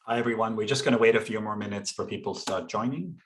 Hi, everyone. We're just going to wait a few more minutes for people to start joining.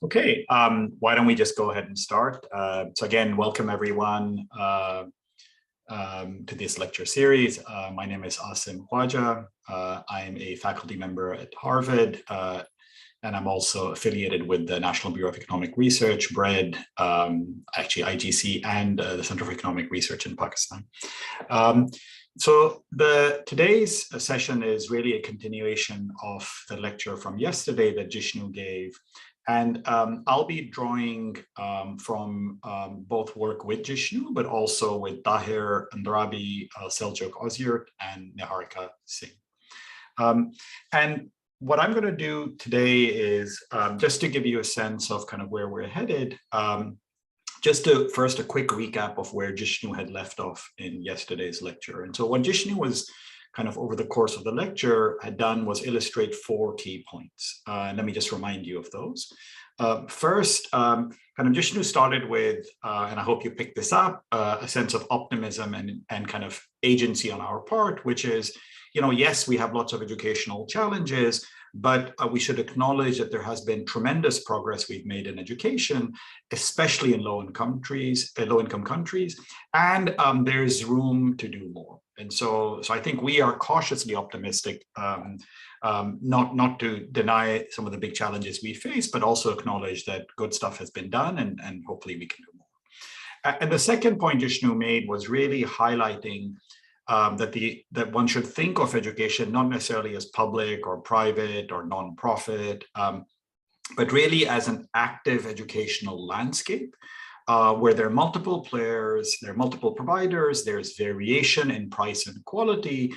Okay, why don't we just go ahead and start? So again, welcome everyone to this lecture series. My name is Asim Khwaja. I am a faculty member at Harvard, and I'm also affiliated with the National Bureau of Economic Research, BRED, actually IGC, and the Center for Economic Research in Pakistan. So today's session is really a continuation of the lecture from yesterday that Jishnu gave. And I'll be drawing from both work with Jishnu, but also with Tahir Andrabi, Seljuk Ozyurt, and Niharika Singh. And what I'm going to do today is just to give you a sense of kind of where we're headed, just to first a quick recap of where Jishnu had left off in yesterday's lecture. And so what Jishnu was kind of over the course of the lecture had done was illustrate 4 key points. Let me just remind you of those. First, kind of Jishnu started with, and I hope you picked this up, a sense of optimism and kind of agency on our part, which is, you know, yes, we have lots of educational challenges, but we should acknowledge that there has been tremendous progress we've made in education, especially in low-income countries, and there's room to do more. And so I think we are cautiously optimistic, not to deny some of the big challenges we face, but also acknowledge that good stuff has been done, and hopefully we can do more. And the second point Jishnu made was really highlighting that one should think of education not necessarily as public or private or non-profit, but really as an active educational landscape where there are multiple players, there are multiple providers, there's variation in price and quality,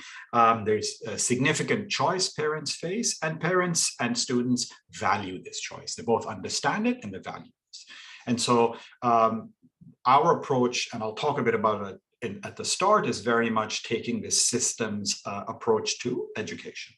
there's a significant choice parents face, and parents and students value this choice. They both understand it and they value it. And so our approach, and I'll talk a bit about it at the start, is very much taking this systems approach to education.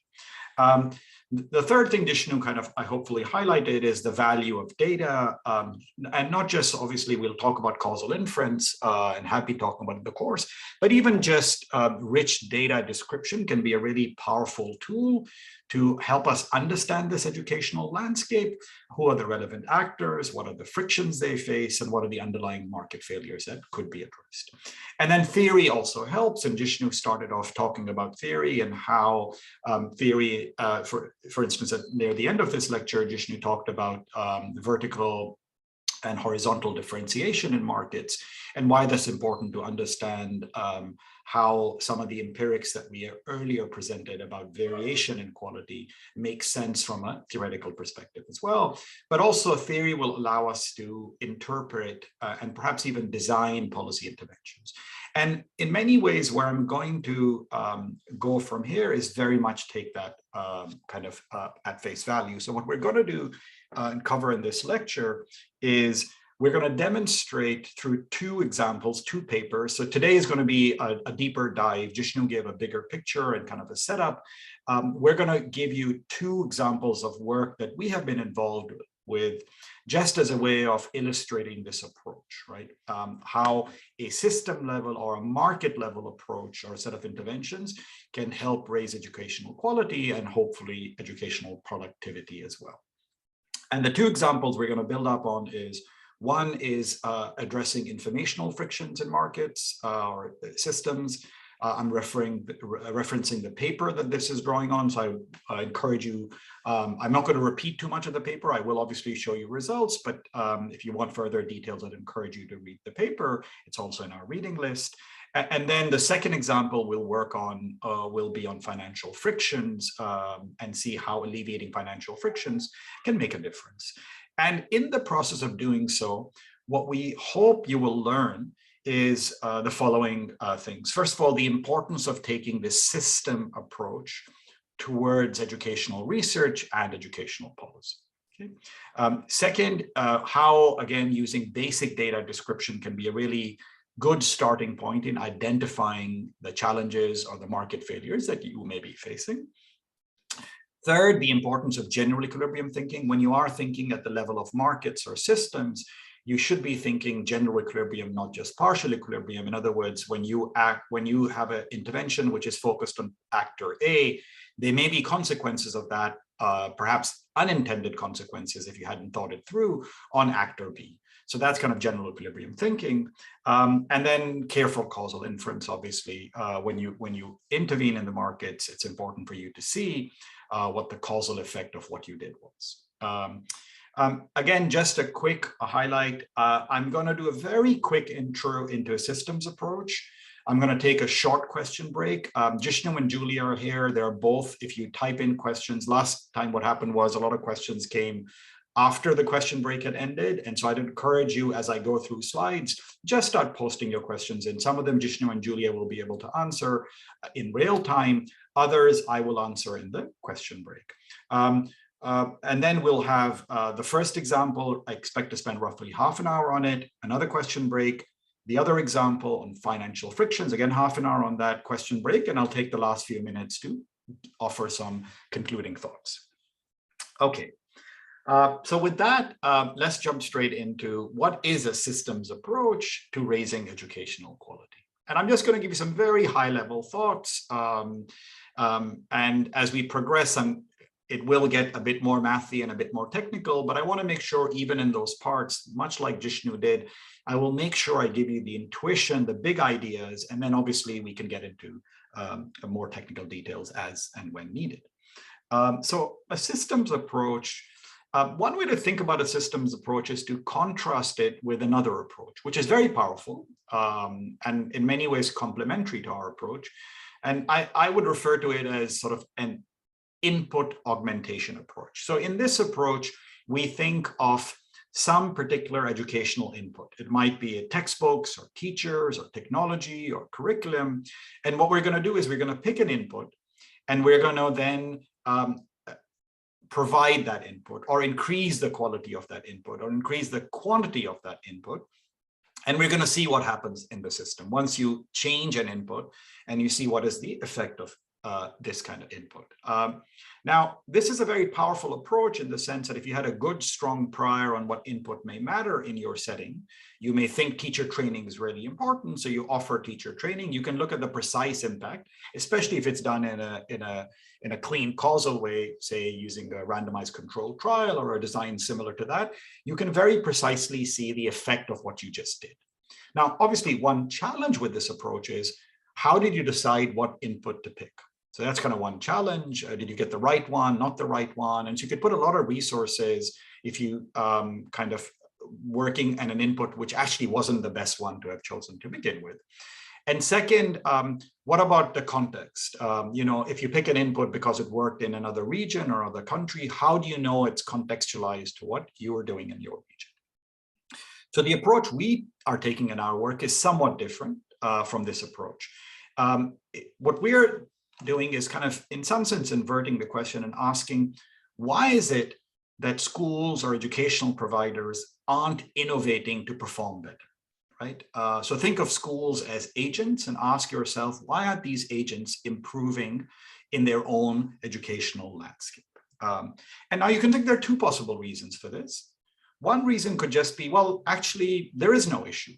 The third thing Jishnu kind of, I hopefully highlighted, is the value of data, and not just, obviously, we'll talk about causal inference and happy talking about the course, but even just rich data description can be a really powerful tool to help us understand this educational landscape. Who are the relevant actors? What are the frictions they face? And what are the underlying market failures that could be addressed? And then theory also helps. And Jishnu started off talking about theory and how theory, for instance, near the end of this lecture, Jishnu talked about vertical and horizontal differentiation in markets and why that's important to understand how some of the empirics that we earlier presented about variation in quality make sense from a theoretical perspective as well. But also theory will allow us to interpret and perhaps even design policy interventions. And in many ways, where I'm going to go from here is very much take that kind of at face value. So what we're going to do and cover in this lecture is we're going to demonstrate through 2 examples, 2 papers. So today is going to be a deeper dive. Jishnu gave a bigger picture and kind of a setup. We're going to give you 2 examples of work that we have been involved with, just as a way of illustrating this approach, right? How a system level or a market level approach or a set of interventions can help raise educational quality and hopefully educational productivity as well. And the 2 examples we're going to build up on is, one is addressing informational frictions in markets or systems. I'm referencing the paper that this is drawing on, so I encourage you. I'm not going to repeat too much of the paper. I will obviously show you results, but if you want further details, I'd encourage you to read the paper. It's also in our reading list. And then the second example we'll work on will be on financial frictions and see how alleviating financial frictions can make a difference. And in the process of doing so, what we hope you will learn is the following things. First of all, the importance of taking this system approach towards educational research and educational policy. Okay. Second, how, again, using basic data description can be a really good starting point in identifying the challenges or the market failures that you may be facing. Third, the importance of general equilibrium thinking. When you are thinking at the level of markets or systems, you should be thinking general equilibrium, not just partial equilibrium. In other words, when you have an intervention which is focused on actor A, there may be consequences of that, perhaps unintended consequences if you hadn't thought it through, on actor B. So that's kind of general equilibrium thinking. And then careful causal inference, obviously. When you intervene in the markets, it's important for you to see what the causal effect of what you did was. Again, just a quick highlight. I'm going to do a very quick intro into a systems approach. I'm going to take a short question break. Jishnu and Julie are here. They're both, if you type in questions, last time what happened was a lot of questions came after the question break had ended. And so I'd encourage you, as I go through slides, just start posting your questions in. Some of them Jishnu and Julia will be able to answer in real time. Others I will answer in the question break. And then we'll have the first example. I expect to spend roughly half an hour on it, another question break, the other example on financial frictions, again, half an hour on that question break, and I'll take the last few minutes to offer some concluding thoughts. Okay. So with that, let's jump straight into what is a systems approach to raising educational quality. And I'm just going to give you some very high-level thoughts. And as we progress, it will get a bit more mathy and a bit more technical, but I want to make sure even in those parts, much like Jishnu did, I will make sure I give you the intuition, the big ideas, and then obviously we can get into more technical details as and when needed. So a systems approach, one way to think about a systems approach is to contrast it with another approach, which is very powerful and in many ways complementary to our approach. And I would refer to it as sort of an input augmentation approach. So in this approach, we think of some particular educational input. It might be textbooks or teachers or technology or curriculum. And what we're going to do is we're going to pick an input and we're going to then provide that input or increase the quality of that input or increase the quantity of that input. And we're going to see what happens in the system once you change an input and you see what is the effect of this kind of input. Now, this is a very powerful approach in the sense that if you had a good, strong prior on what input may matter in your setting, you may think teacher training is really important. So you offer teacher training. You can look at the precise impact, especially if it's done in a clean causal way, say using a randomized controlled trial or a design similar to that. You can very precisely see the effect of what you just did. Now, obviously, one challenge with this approach is how did you decide what input to pick? So that's kind of one challenge. Did you get the right one, not the right one? And so you could put a lot of resources if you kind of working on an input which actually wasn't the best one to have chosen to begin with. And second, what about the context? If you pick an input because it worked in another region or other country, how do you know it's contextualized to what you are doing in your region? So the approach we are taking in our work is somewhat different from this approach. What we're doing is kind of, in some sense, inverting the question and asking, why is it that schools or educational providers aren't innovating to perform better, right? So think of schools as agents and ask yourself, why aren't these agents improving in their own educational landscape? And now you can think there are two possible reasons for this. One reason could just be, well, actually, there is no issue.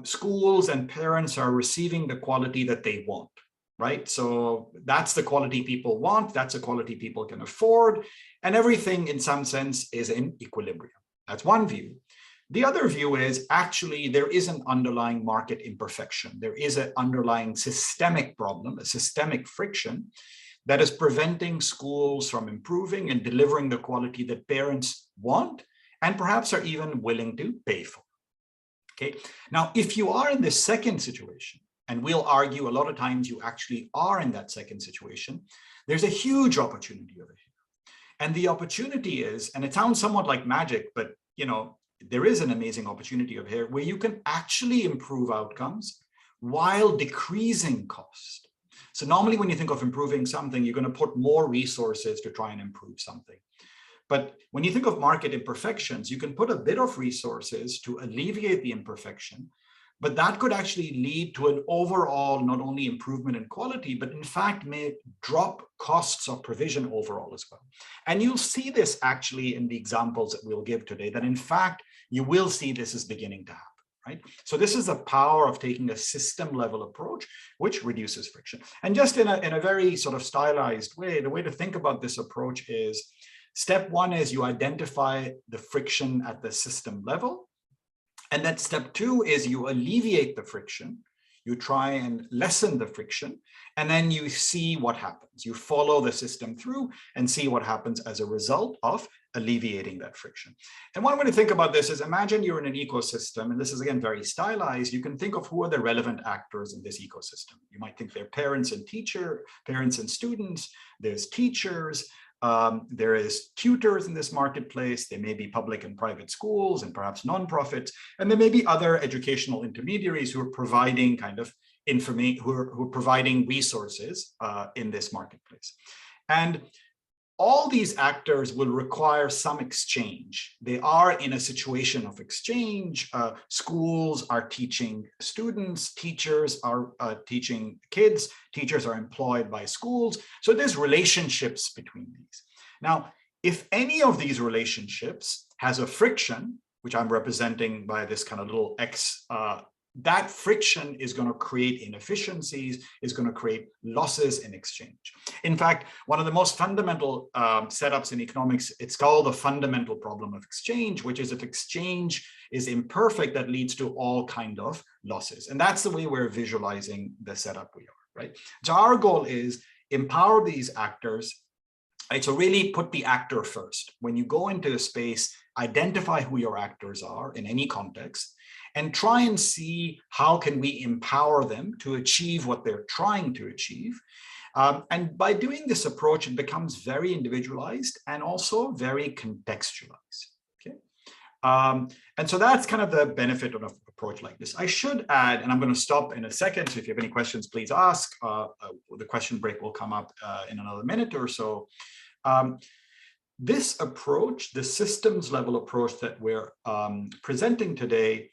Schools and parents are receiving the quality that they want, right? So that's the quality people want. That's the quality people can afford. And everything in some sense is in equilibrium. That's one view. The other view is actually there is an underlying market imperfection. There is an underlying systemic problem, a systemic friction that is preventing schools from improving and delivering the quality that parents want and perhaps are even willing to pay for. Okay. Now, if you are in this second situation, and we'll argue a lot of times you actually are in that second situation, there's a huge opportunity over here. And the opportunity is, and it sounds somewhat like magic, but there is an amazing opportunity over here where you can actually improve outcomes while decreasing cost. So normally when you think of improving something, you're going to put more resources to try and improve something. But when you think of market imperfections, you can put a bit of resources to alleviate the imperfection, but that could actually lead to an overall not only improvement in quality, but in fact may drop costs of provision overall as well. And you'll see this actually in the examples that we'll give today, that in fact, you will see this is beginning to happen. Right? So this is the power of taking a system level approach, which reduces friction. And just in a very sort of stylized way, the way to think about this approach is step one is you identify the friction at the system level. And then step two is you alleviate the friction. You try and lessen the friction, and then you see what happens. You follow the system through and see what happens as a result of alleviating that friction. And one way to think about this is imagine you're in an ecosystem, and this is again very stylized. You can think of who are the relevant actors in this ecosystem. You might think they're parents and students, there's teachers, there is tutors in this marketplace. There may be public and private schools and perhaps nonprofits, and there may be other educational intermediaries who are providing kind of information, who are providing resources in this marketplace. And all these actors will require some exchange. They are in a situation of exchange. Schools are teaching students, teachers are teaching kids, teachers are employed by schools. So there's relationships between these. Now, if any of these relationships has a friction, which I'm representing by this kind of little X, that friction is going to create inefficiencies, is going to create losses in exchange. In fact, one of the most fundamental setups in economics, it's called the fundamental problem of exchange, which is if exchange is imperfect, that leads to all kind of losses. And that's the way we're visualizing the setup we are, right? So our goal is empower these actors, right? So really put the actor first. When you go into a space, identify who your actors are in any context, and try and see how can we empower them to achieve what they're trying to achieve. And by doing this approach, it becomes very individualized and also very contextualized. Okay, and so that's kind of the benefit of an approach like this. I should add, and I'm going to stop in a second, so if you have any questions, please ask. The question break will come up in another minute or so. This approach, the systems level approach that we're presenting today,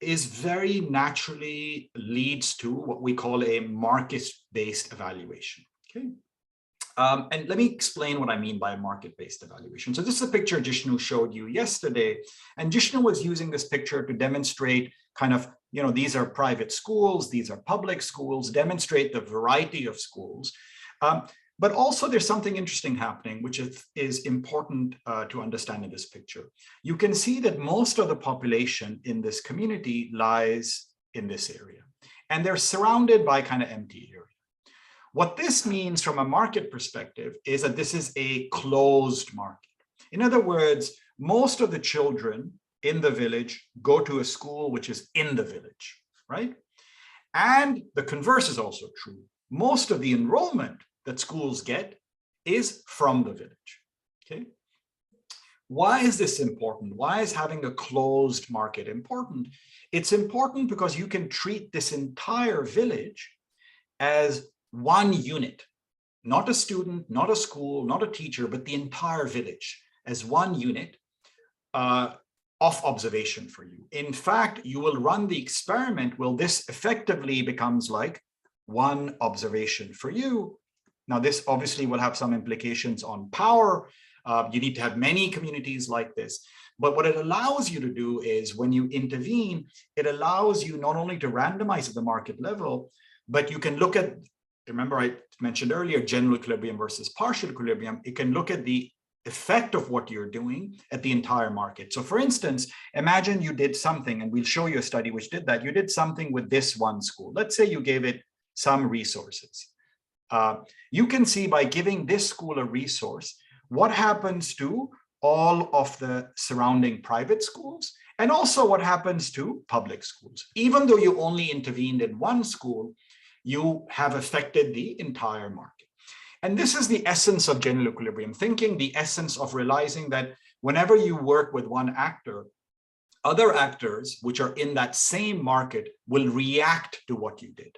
is very naturally leads to what we call a market-based evaluation. Okay, and let me explain what I mean by a market-based evaluation. So this is a picture Jishnu showed you yesterday, and Jishnu was using this picture to demonstrate kind of, you know, these are private schools, these are public schools, demonstrate the variety of schools. But also there's something interesting happening, which is important to understand in this picture. You can see that most of the population in this community lies in this area, and they're surrounded by kind of empty area. What this means from a market perspective is that this is a closed market. In other words, most of the children in the village go to a school which is in the village, right? And the converse is also true. Most of the enrollment that schools get is from the village. Okay, why is this important? Why is having a closed market important? It's important because you can treat this entire village as one unit, not a student, not a school, not a teacher, but the entire village as one unit of observation for you. In fact, you will run the experiment. Well, this effectively becomes like one observation for you. Now, this obviously will have some implications on power. You need to have many communities like this. But what it allows you to do is when you intervene, it allows you not only to randomize at the market level, but you can look at, remember I mentioned earlier, general equilibrium versus partial equilibrium. It can look at the effect of what you're doing at the entire market. So for instance, imagine you did something, and we'll show you a study which did that. You did something with this one school. Let's say you gave it some resources. You can see by giving this school a resource, what happens to all of the surrounding private schools, and also what happens to public schools. Even though you only intervened in one school, you have affected the entire market. And this is the essence of general equilibrium thinking, the essence of realizing that whenever you work with one actor, Other actors which are in that same market will react to what you did.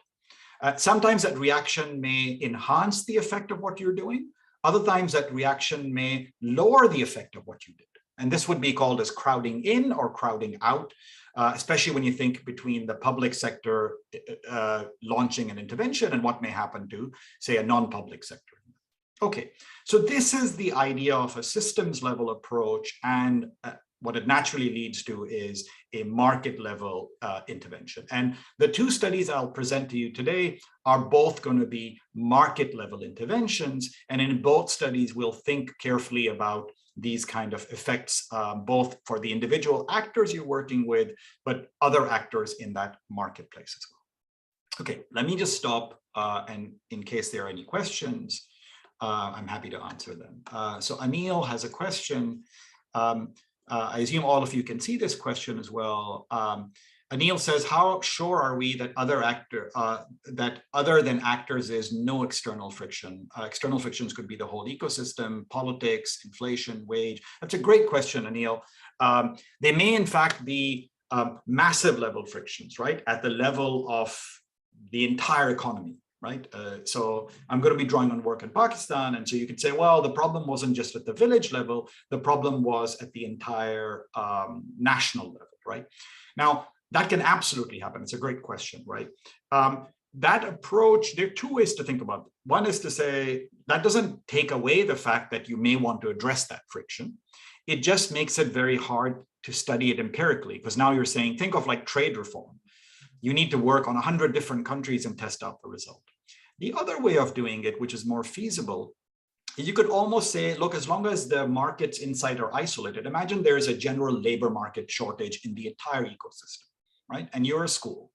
Sometimes that reaction may enhance the effect of what you're doing. Other times that reaction may lower the effect of what you did. And this would be called as crowding in or crowding out, especially when you think between the public sector launching an intervention and what may happen to, say, a non-public sector. Okay, so this is the idea of a systems level approach, and what it naturally leads to is a market level intervention. And the two studies I'll present to you today are both going to be market level interventions. And in both studies, we'll think carefully about these kind of effects, both for the individual actors you're working with, but other actors in that marketplace as well. Okay, let me just stop, and in case there are any questions, I'm happy to answer them. So Anil has a question. I assume all of you can see this question as well. Anil says, how sure are we that that other than actors is no external friction? External frictions could be the whole ecosystem, politics, inflation, wage. That's a great question, Anil. They may in fact be massive level frictions, right? At the level of the entire economy. Right. So I'm going to be drawing on work in Pakistan. And so you could say, well, the problem wasn't just at the village level. The problem was at the entire national level. Right. Now, that can absolutely happen. It's a great question. Right. That approach, there are two ways to think about it. One is to say that doesn't take away the fact that you may want to address that friction. It just makes it very hard to study it empirically, because now you're saying, think of like trade reform. You need to work on 100 different countries and test out the result. The other way of doing it, which is more feasible, you could almost say, look, as long as the markets inside are isolated, imagine there's a general labor market shortage in the entire ecosystem, right? And you're a school.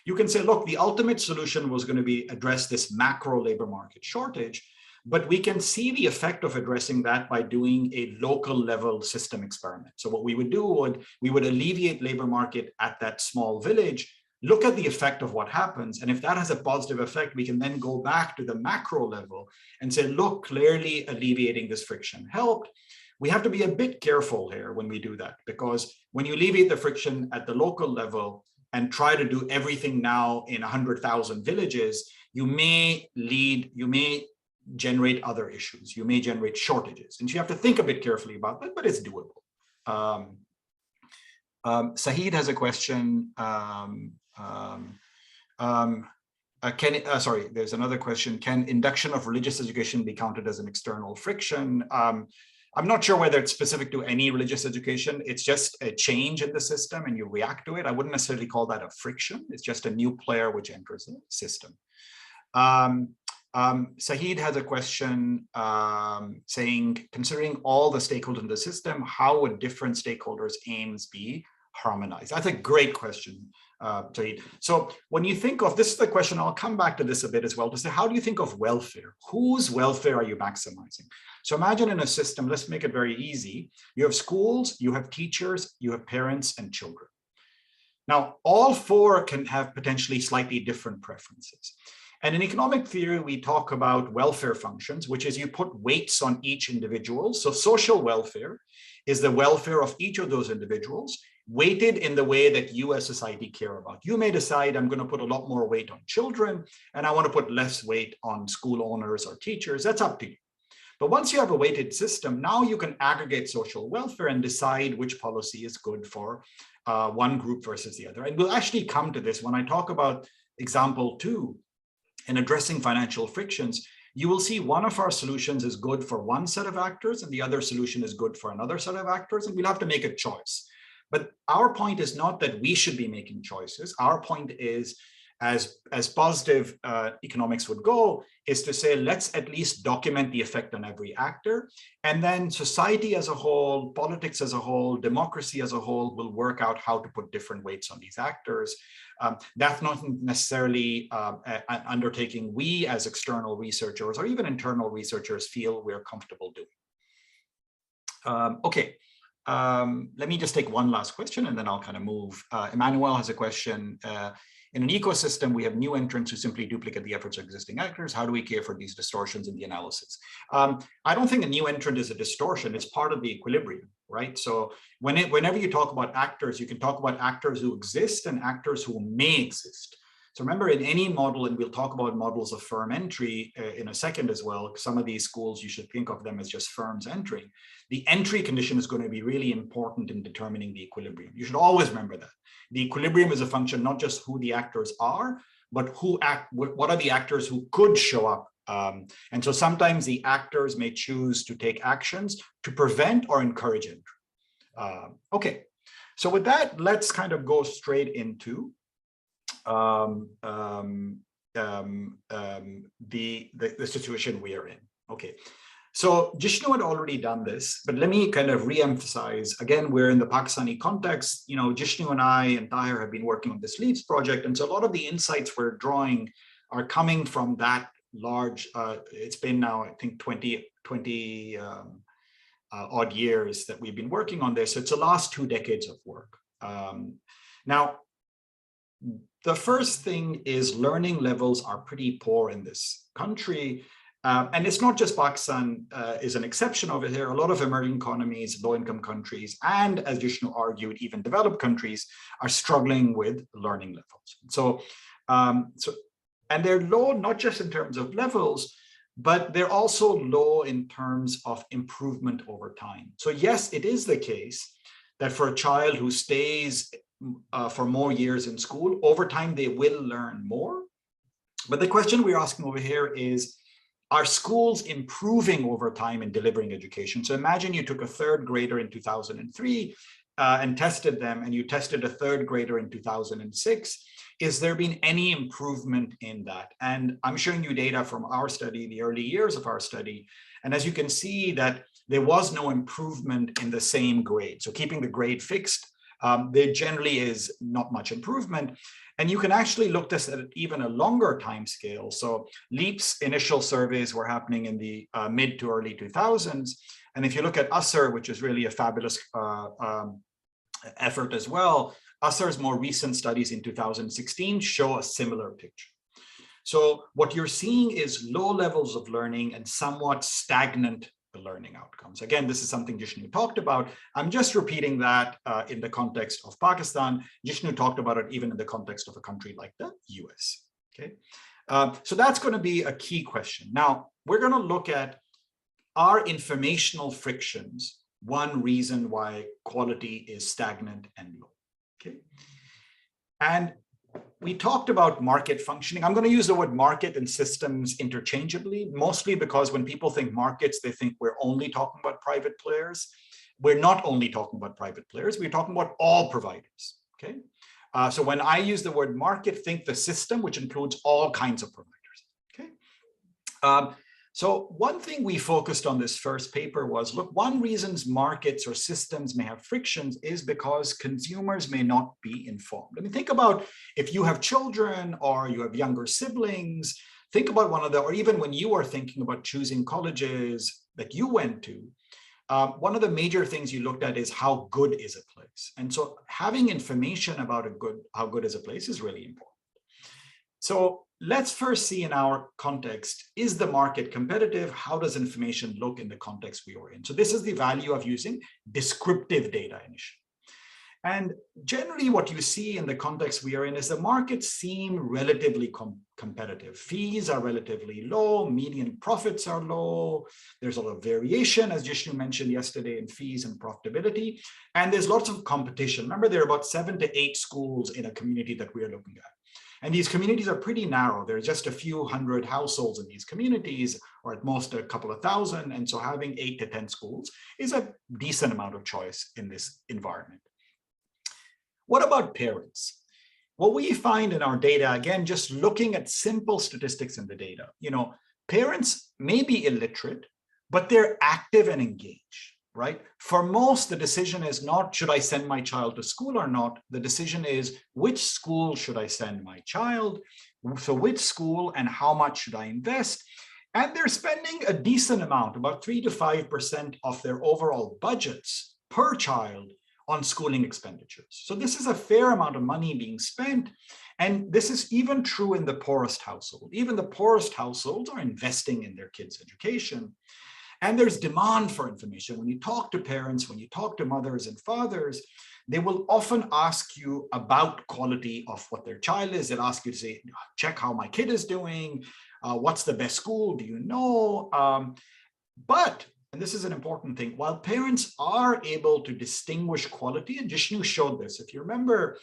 You can say, look, the ultimate solution was going to be address this macro labor market shortage, but we can see the effect of addressing that by doing a local level system experiment. So what we would do we would alleviate labor market at that small village, look at the effect of what happens. And if that has a positive effect, we can then go back to the macro level and say, look, clearly alleviating this friction helped. We have to be a bit careful here when we do that, because when you alleviate the friction at the local level and try to do everything now in 100,000 villages, you may generate other issues. You may generate shortages. And you have to think a bit carefully about that, but it's doable. Saeed has a question. There's another question. Can induction of religious education be counted as an external friction? I'm not sure whether it's specific to any religious education. It's just a change in the system and you react to it. I wouldn't necessarily call that a friction. It's just a new player which enters the system. Saeed has a question saying, considering all the stakeholders in the system, how would different stakeholders' aims be harmonized? That's a great question, Saeed. So when you think of, this is the question, I'll come back to this a bit as well, to say, how do you think of welfare? Whose welfare are you maximizing? So imagine in a system, let's make it very easy. You have schools, you have teachers, you have parents and children. Now, all four can have potentially slightly different preferences. And in economic theory, we talk about welfare functions, which is you put weights on each individual. So social welfare is the welfare of each of those individuals, weighted in the way that you as society care about. You may decide, I'm going to put a lot more weight on children, and I want to put less weight on school owners or teachers. That's up to you. But once you have a weighted system, now you can aggregate social welfare and decide which policy is good for one group versus the other. And we'll actually come to this when I talk about example 2 in addressing financial frictions. You will see one of our solutions is good for one set of actors and the other solution is good for another set of actors, and we'll have to make a choice. But our point is not that we should be making choices. Our point is, as positive economics would go, is to say, let's at least document the effect on every actor. And then society as a whole, politics as a whole, democracy as a whole will work out how to put different weights on these actors. That's not necessarily an undertaking we as external researchers or even internal researchers feel we're comfortable doing. Okay. Let me just take one last question and then I'll kind of move. Emmanuel has a question. In an ecosystem, we have new entrants who simply duplicate the efforts of existing actors. How do we care for these distortions in the analysis? I don't think a new entrant is a distortion. It's part of the equilibrium, right? So whenever you talk about actors, you can talk about actors who exist and actors who may exist. So remember, in any model, and we'll talk about models of firm entry in a second as well, some of these schools, you should think of them as just firms entering. The entry condition is going to be really important in determining the equilibrium. You should always remember that. The equilibrium is a function not just who the actors are, but what are the actors who could show up. And so sometimes the actors may choose to take actions to prevent or encourage entry. Okay, so with that, let's kind of go straight into the situation we are in. Okay, so Jishnu had already done this, but let me kind of re-emphasize. Again, we're in the Pakistani context. You know, Jishnu and I and Tahir have been working on this LEAPS project, and so a lot of the insights we're drawing are coming from that large. It's been now, I think, 20 odd years that we've been working on this. So it's the last 2 decades of work. Now, the first thing is learning levels are pretty poor in this country. And it's not just Pakistan is an exception over here. A lot of emerging economies, low-income countries, and as Jishnu argued, even developed countries are struggling with learning levels. So, and they're low not just in terms of levels, but they're also low in terms of improvement over time. So yes, it is the case that for a child who stays for more years in school, over time they will learn more. But the question we're asking over here is, are schools improving over time in delivering education? So imagine you took a 3rd grader in 2003 and tested them, and you tested a 3rd grader in 2006. Is there been any improvement in that? And I'm showing you data from our study, the early years of our study. And as you can see that there was no improvement in the same grade. So keeping the grade fixed, there generally is not much improvement. And you can actually look this at even a longer time scale. So LEAPS initial surveys were happening in the mid to early 2000s. And if you look at USSER, which is really a fabulous effort as well, USSER's more recent studies in 2016 show a similar picture. So what you're seeing is low levels of learning and somewhat stagnant learning outcomes. Again, this is something Jishnu talked about. I'm just repeating that in the context of Pakistan. Jishnu talked about it even in the context of a country like the US. Okay, so that's going to be a key question. Now, we're going to look at, are informational frictions one reason why quality is stagnant and low? Okay, and we talked about market functioning. I'm going to use the word market and systems interchangeably, mostly because when people think markets, they think we're only talking about private players. We're not only talking about private players, we're talking about all providers, okay? So when I use the word market, think the system, which includes all kinds of providers, okay? So one thing we focused on this first paper was, look, one reasons markets or systems may have frictions is because consumers may not be informed. I mean, think about if you have children or you have younger siblings, think about one of the, or even when you are thinking about choosing colleges that you went to, one of the major things you looked at is how good is a place. And so having information about how good is a place is really important. So let's first see in our context, is the market competitive? How does information look in the context we are in? So this is the value of using descriptive data initially. And generally what you see in the context we are in is the markets seem relatively competitive. Fees are relatively low, median profits are low. There's a lot of variation, as Jishnu mentioned yesterday, in fees and profitability. And there's lots of competition. Remember, there are about 7 to 8 schools in a community that we are looking at. And these communities are pretty narrow. There's just a few hundred households in these communities, or at most a couple of thousand. And so having 8 to 10 schools is a decent amount of choice in this environment. What about parents? What we find in our data, again, just looking at simple statistics in the data, you know, parents may be illiterate, but they're active and engaged, right? For most, the decision is not, should I send my child to school or not? The decision is, which school should I send my child? So which school and how much should I invest? And they're spending a decent amount, about 3 to 5% of their overall budgets per child on schooling expenditures. So this is a fair amount of money being spent. And this is even true in the poorest household. Even the poorest households are investing in their kids' education. And there's demand for information. When you talk to parents, when you talk to mothers and fathers, they will often ask you about quality of what their child is. They'll ask you to say, check how my kid is doing. What's the best school? Do you know? But, and this is an important thing, while parents are able to distinguish quality, and Jishnu showed this. If you remember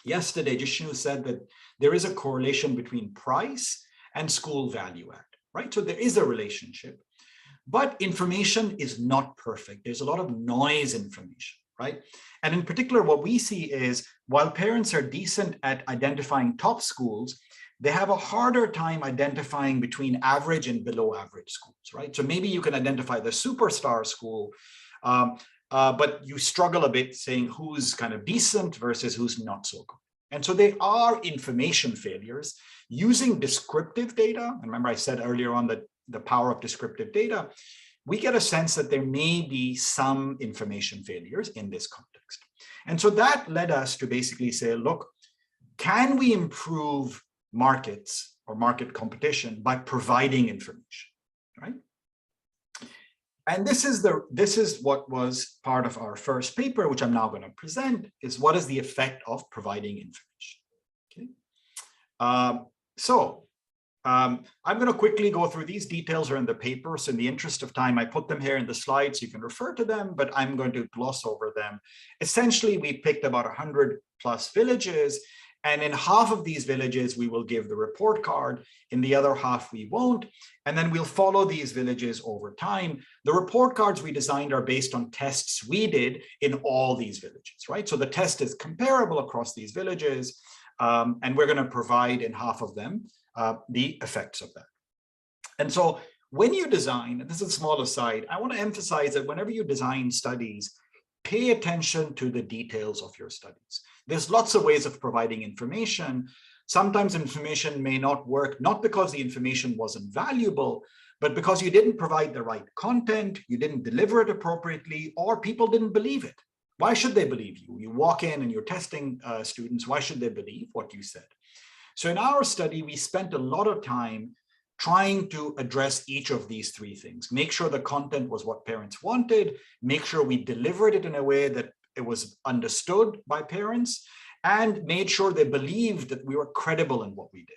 yesterday, Jishnu said that there is a correlation between price and school value add, right? So there is a relationship. But information is not perfect. There's a lot of noise information, right? And in particular, what we see is while parents are decent at identifying top schools, they have a harder time identifying between average and below average schools, right? So maybe you can identify the superstar school, but you struggle a bit saying who's kind of decent versus who's not so good. And so they are information failures using descriptive data. And remember, I said earlier on that the power of descriptive data, we get a sense that there may be some information failures in this context. And so that led us to basically say, look, can we improve markets or market competition by providing information, right? And this is what was part of our first paper, which I'm now going to present, is what is the effect of providing information. Okay. I'm going to quickly go through these. Details are in the paper. So in the interest of time, I put them here in the slides. You can refer to them, but I'm going to gloss over them. Essentially, we picked about 100 plus villages. And in half of these villages, we will give the report card. In the other half, we won't. And then we'll follow these villages over time. The report cards we designed are based on tests we did in all these villages, right? So the test is comparable across these villages. And we're going to provide in half of them the effects of that. And so when you design, and this is a small aside, I want to emphasize that whenever you design studies, pay attention to the details of your studies. There's lots of ways of providing information. Sometimes information may not work, not because the information wasn't valuable, but because you didn't provide the right content, you didn't deliver it appropriately, or people didn't believe it. Why should they believe you? You walk in and you're testing students. Why should they believe what you said? So in our study, we spent a lot of time trying to address each of these three things. Make sure the content was what parents wanted, make sure we delivered it in a way that it was understood by parents, and made sure they believed that we were credible in what we did.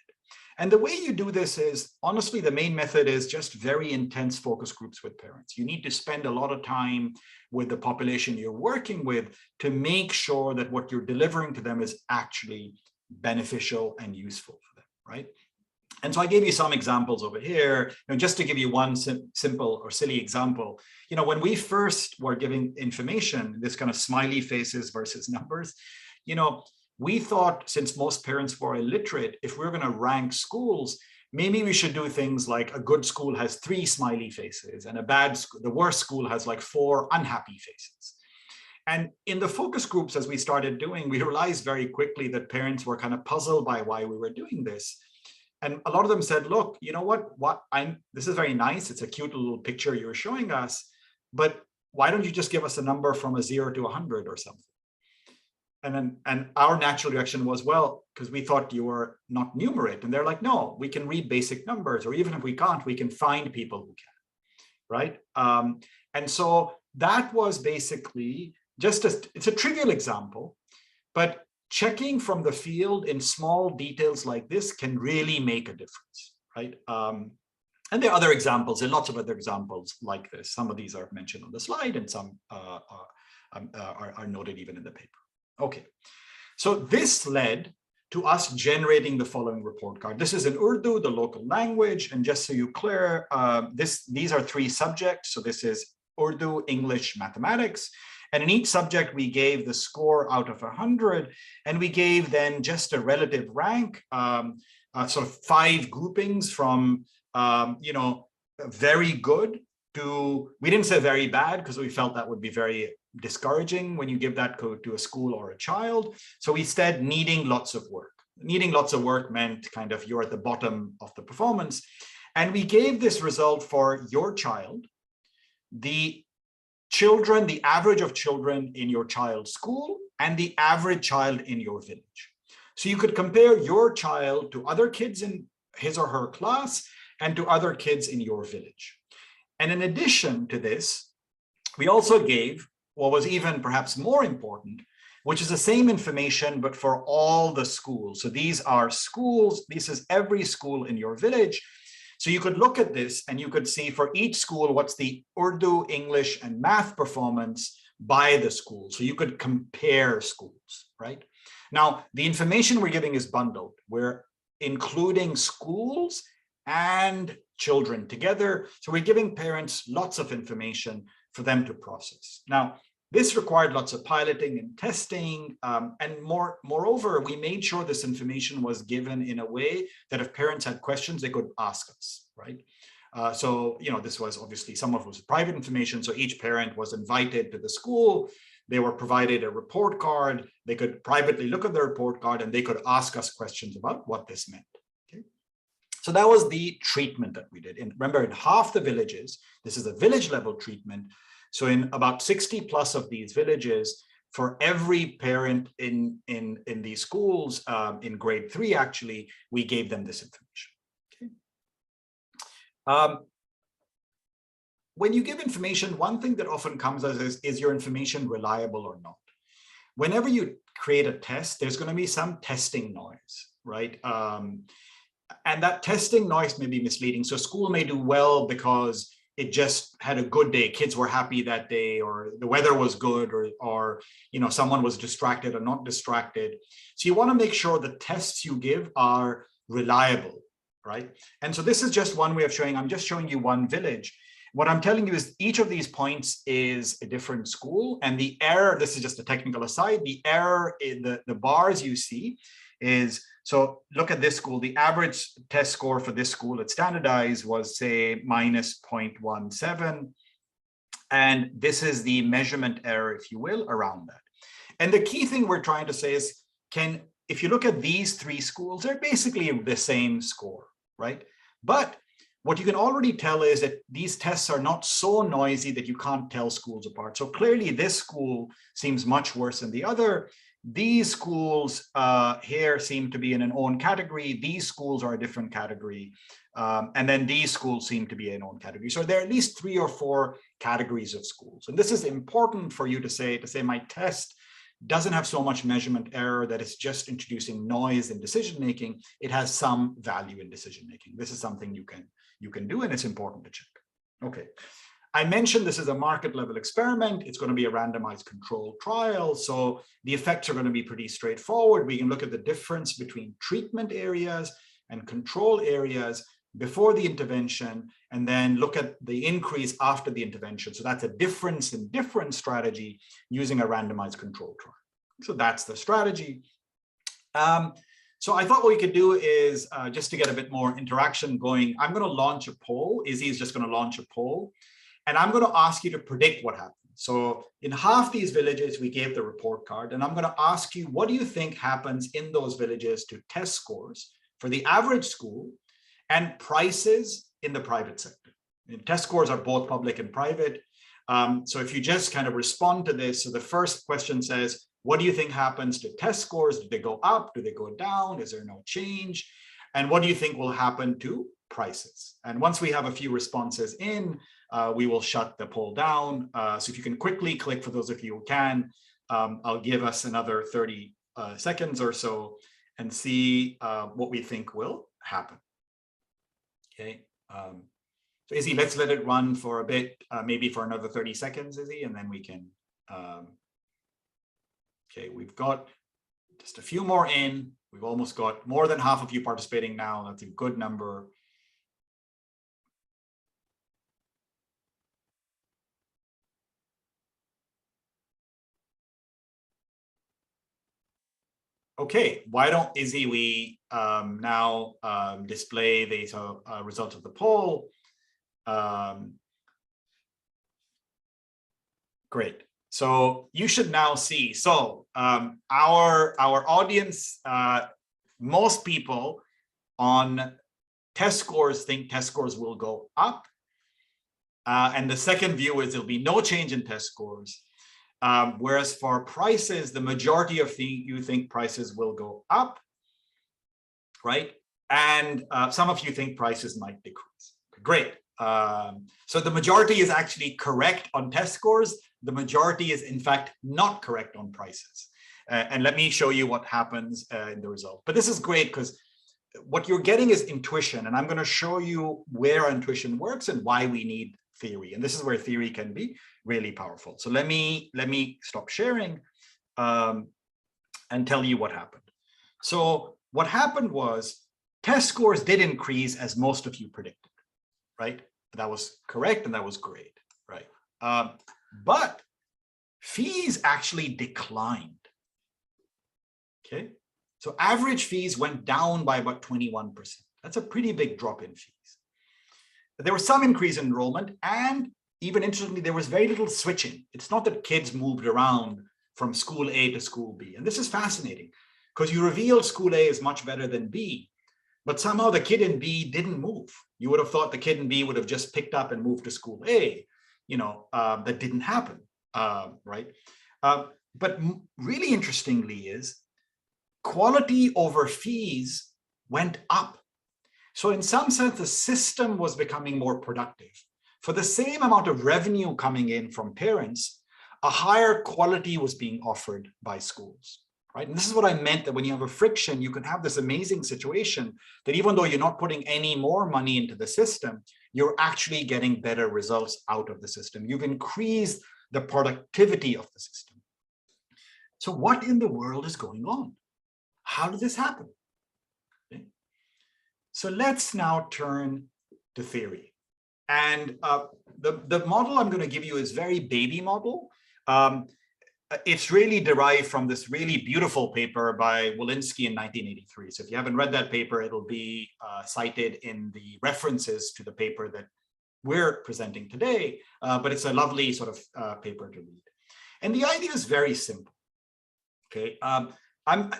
And the way you do this is, honestly, the main method is just very intense focus groups with parents. You need to spend a lot of time with the population you're working with to make sure that what you're delivering to them is actually beneficial and useful for them, right? And so I gave you some examples over here, just to give you one simple or silly example. When we first were giving information, this kind of smiley faces versus numbers, we thought, since most parents were illiterate, if we're going to rank schools, maybe we should do things like a good school has 3 smiley faces and the worst school has like 4 unhappy faces. And in the focus groups, as we started doing, we realized very quickly that parents were kind of puzzled by why we were doing this. And a lot of them said, look, you know what, this is very nice. It's a cute little picture you're showing us, but why don't you just give us a number from a 0 to 100 or something? And our natural reaction was, well, because we thought you were not numerate. And they're like, no, we can read basic numbers, or even if we can't, we can find people who can, right? And so that was basically it's a trivial example, but checking from the field in small details like this can really make a difference, right? And there are other examples, there are lots of other examples like this. Some of these are mentioned on the slide and some are noted even in the paper. Okay, so this led to us generating the following report card. This is in Urdu, the local language, and just so you're clear, these are 3 subjects. So this is Urdu, English, mathematics. And in each subject, we gave the score out of 100, and we gave then just a relative rank, sort of 5 groupings from, very good to, we didn't say very bad because we felt that would be very discouraging when you give that code to a school or a child. So instead, needing lots of work. Needing lots of work meant kind of you're at the bottom of the performance. And we gave this result for your child. The children, the average of children in your child's school and the average child in your village. So you could compare your child to other kids in his or her class and to other kids in your village. And in addition to this, we also gave what was even perhaps more important, which is the same information, but for all the schools. So these are schools, this is every school in your village. So you could look at this and you could see for each school, what's the Urdu, English, and math performance by the school. So you could compare schools, right? Now, the information we're giving is bundled. We're including schools and children together. So we're giving parents lots of information for them to process. Now, this required lots of piloting and testing, and moreover, we made sure this information was given in a way that if parents had questions, they could ask us, right? So, this was obviously, some of it was private information, so each parent was invited to the school, they were provided a report card, they could privately look at the report card, and they could ask us questions about what this meant. Okay? So that was the treatment that we did. And remember, in half the villages, this is a village level treatment. So in about 60 plus of these villages, for every parent in these schools, in grade 3, actually, we gave them this information. Okay. When you give information, one thing that often comes as is your information reliable or not? Whenever you create a test, there's going to be some testing noise, right? And that testing noise may be misleading. So school may do well because it just had a good day, kids were happy that day, or the weather was good, or someone was distracted or not distracted. So you want to make sure the tests you give are reliable, right? And so this is just one way of showing, I'm just showing you one village. What I'm telling you is each of these points is a different school, and the error, this is just a technical aside, the error in the bars you see is, so look at this school, the average test score for this school at standardized was, say, minus 0.17. And this is the measurement error, if you will, around that. And the key thing we're trying to say is, if you look at these 3 schools, they're basically the same score, right? But what you can already tell is that these tests are not so noisy that you can't tell schools apart. So clearly this school seems much worse than the other. These schools here seem to be in an own category. These schools are a different category. And then these schools seem to be in own category. So there are at least 3 or 4 categories of schools. And this is important for you to say my test doesn't have so much measurement error that it's just introducing noise in decision-making. It has some value in decision-making. This is something you can do, and it's important to check. Okay. I mentioned this is a market level experiment. It's going to be a randomized controlled trial. So the effects are going to be pretty straightforward. We can look at the difference between treatment areas and control areas before the intervention, and then look at the increase after the intervention. So that's a difference in difference strategy using a randomized control trial. So that's the strategy. So I thought what we could do is just to get a bit more interaction going, I'm going to launch a poll. Izzy is just going to launch a poll. And I'm going to ask you to predict what happens. So in half these villages, we gave the report card. And I'm going to ask you, what do you think happens in those villages to test scores for the average school and prices in the private sector? And test scores are both public and private. So if you just kind of respond to this, so the first question says, what do you think happens to test scores? Do they go up? Do they go down? Is there no change? And what do you think will happen to prices? And once we have a few responses in, we will shut the poll down. So if you can quickly click, for those of you who can, I'll give us another 30 seconds or so and see what we think will happen. Okay. So Izzy, let's let it run for a bit, maybe for another 30 seconds, Izzy, and then we can. Okay, we've got just a few more in. We've almost got more than half of you participating now. That's a good number. Okay, why don't, Izzy, we now display the result of the poll. Great. So you should now see. So our audience, most people on test scores think test scores will go up. And the second view is there'll be no change in test scores. Whereas for prices, the majority of you think prices will go up, right? And some of you think prices might decrease. Great. So the majority is actually correct on test scores. The majority is, in fact, not correct on prices. And let me show you what happens in the result. But this is great because what you're getting is intuition. And I'm going to show you where intuition works and why we need theory. And this is where theory can be really powerful. So let me stop sharing and tell you what happened. So what happened was test scores did increase as most of you predicted, right? That was correct and that was great, right? But fees actually declined. Okay, so average fees went down by about 21%. That's a pretty big drop in fees. There was some increase in enrollment, and even interestingly, there was very little switching. It's not that kids moved around from school A to school B. And this is fascinating because you reveal school A is much better than B, but somehow the kid in B didn't move. You would have thought the kid in B would have just picked up and moved to school A. That didn't happen, right? But really interestingly is quality over fees went up. So in some sense, the system was becoming more productive. For the same amount of revenue coming in from parents, a higher quality was being offered by schools, right? And this is what I meant, that when you have a friction, you can have this amazing situation that even though you're not putting any more money into the system, you're actually getting better results out of the system. You've increased the productivity of the system. So what in the world is going on? How did this happen? Okay. So let's now turn to theory. And the model I'm going to give you is very baby model. It's really derived from this really beautiful paper by Walensky in 1983. So if you haven't read that paper, it'll be cited in the references to the paper that we're presenting today. But it's a lovely sort of paper to read. And the idea is very simple. Okay.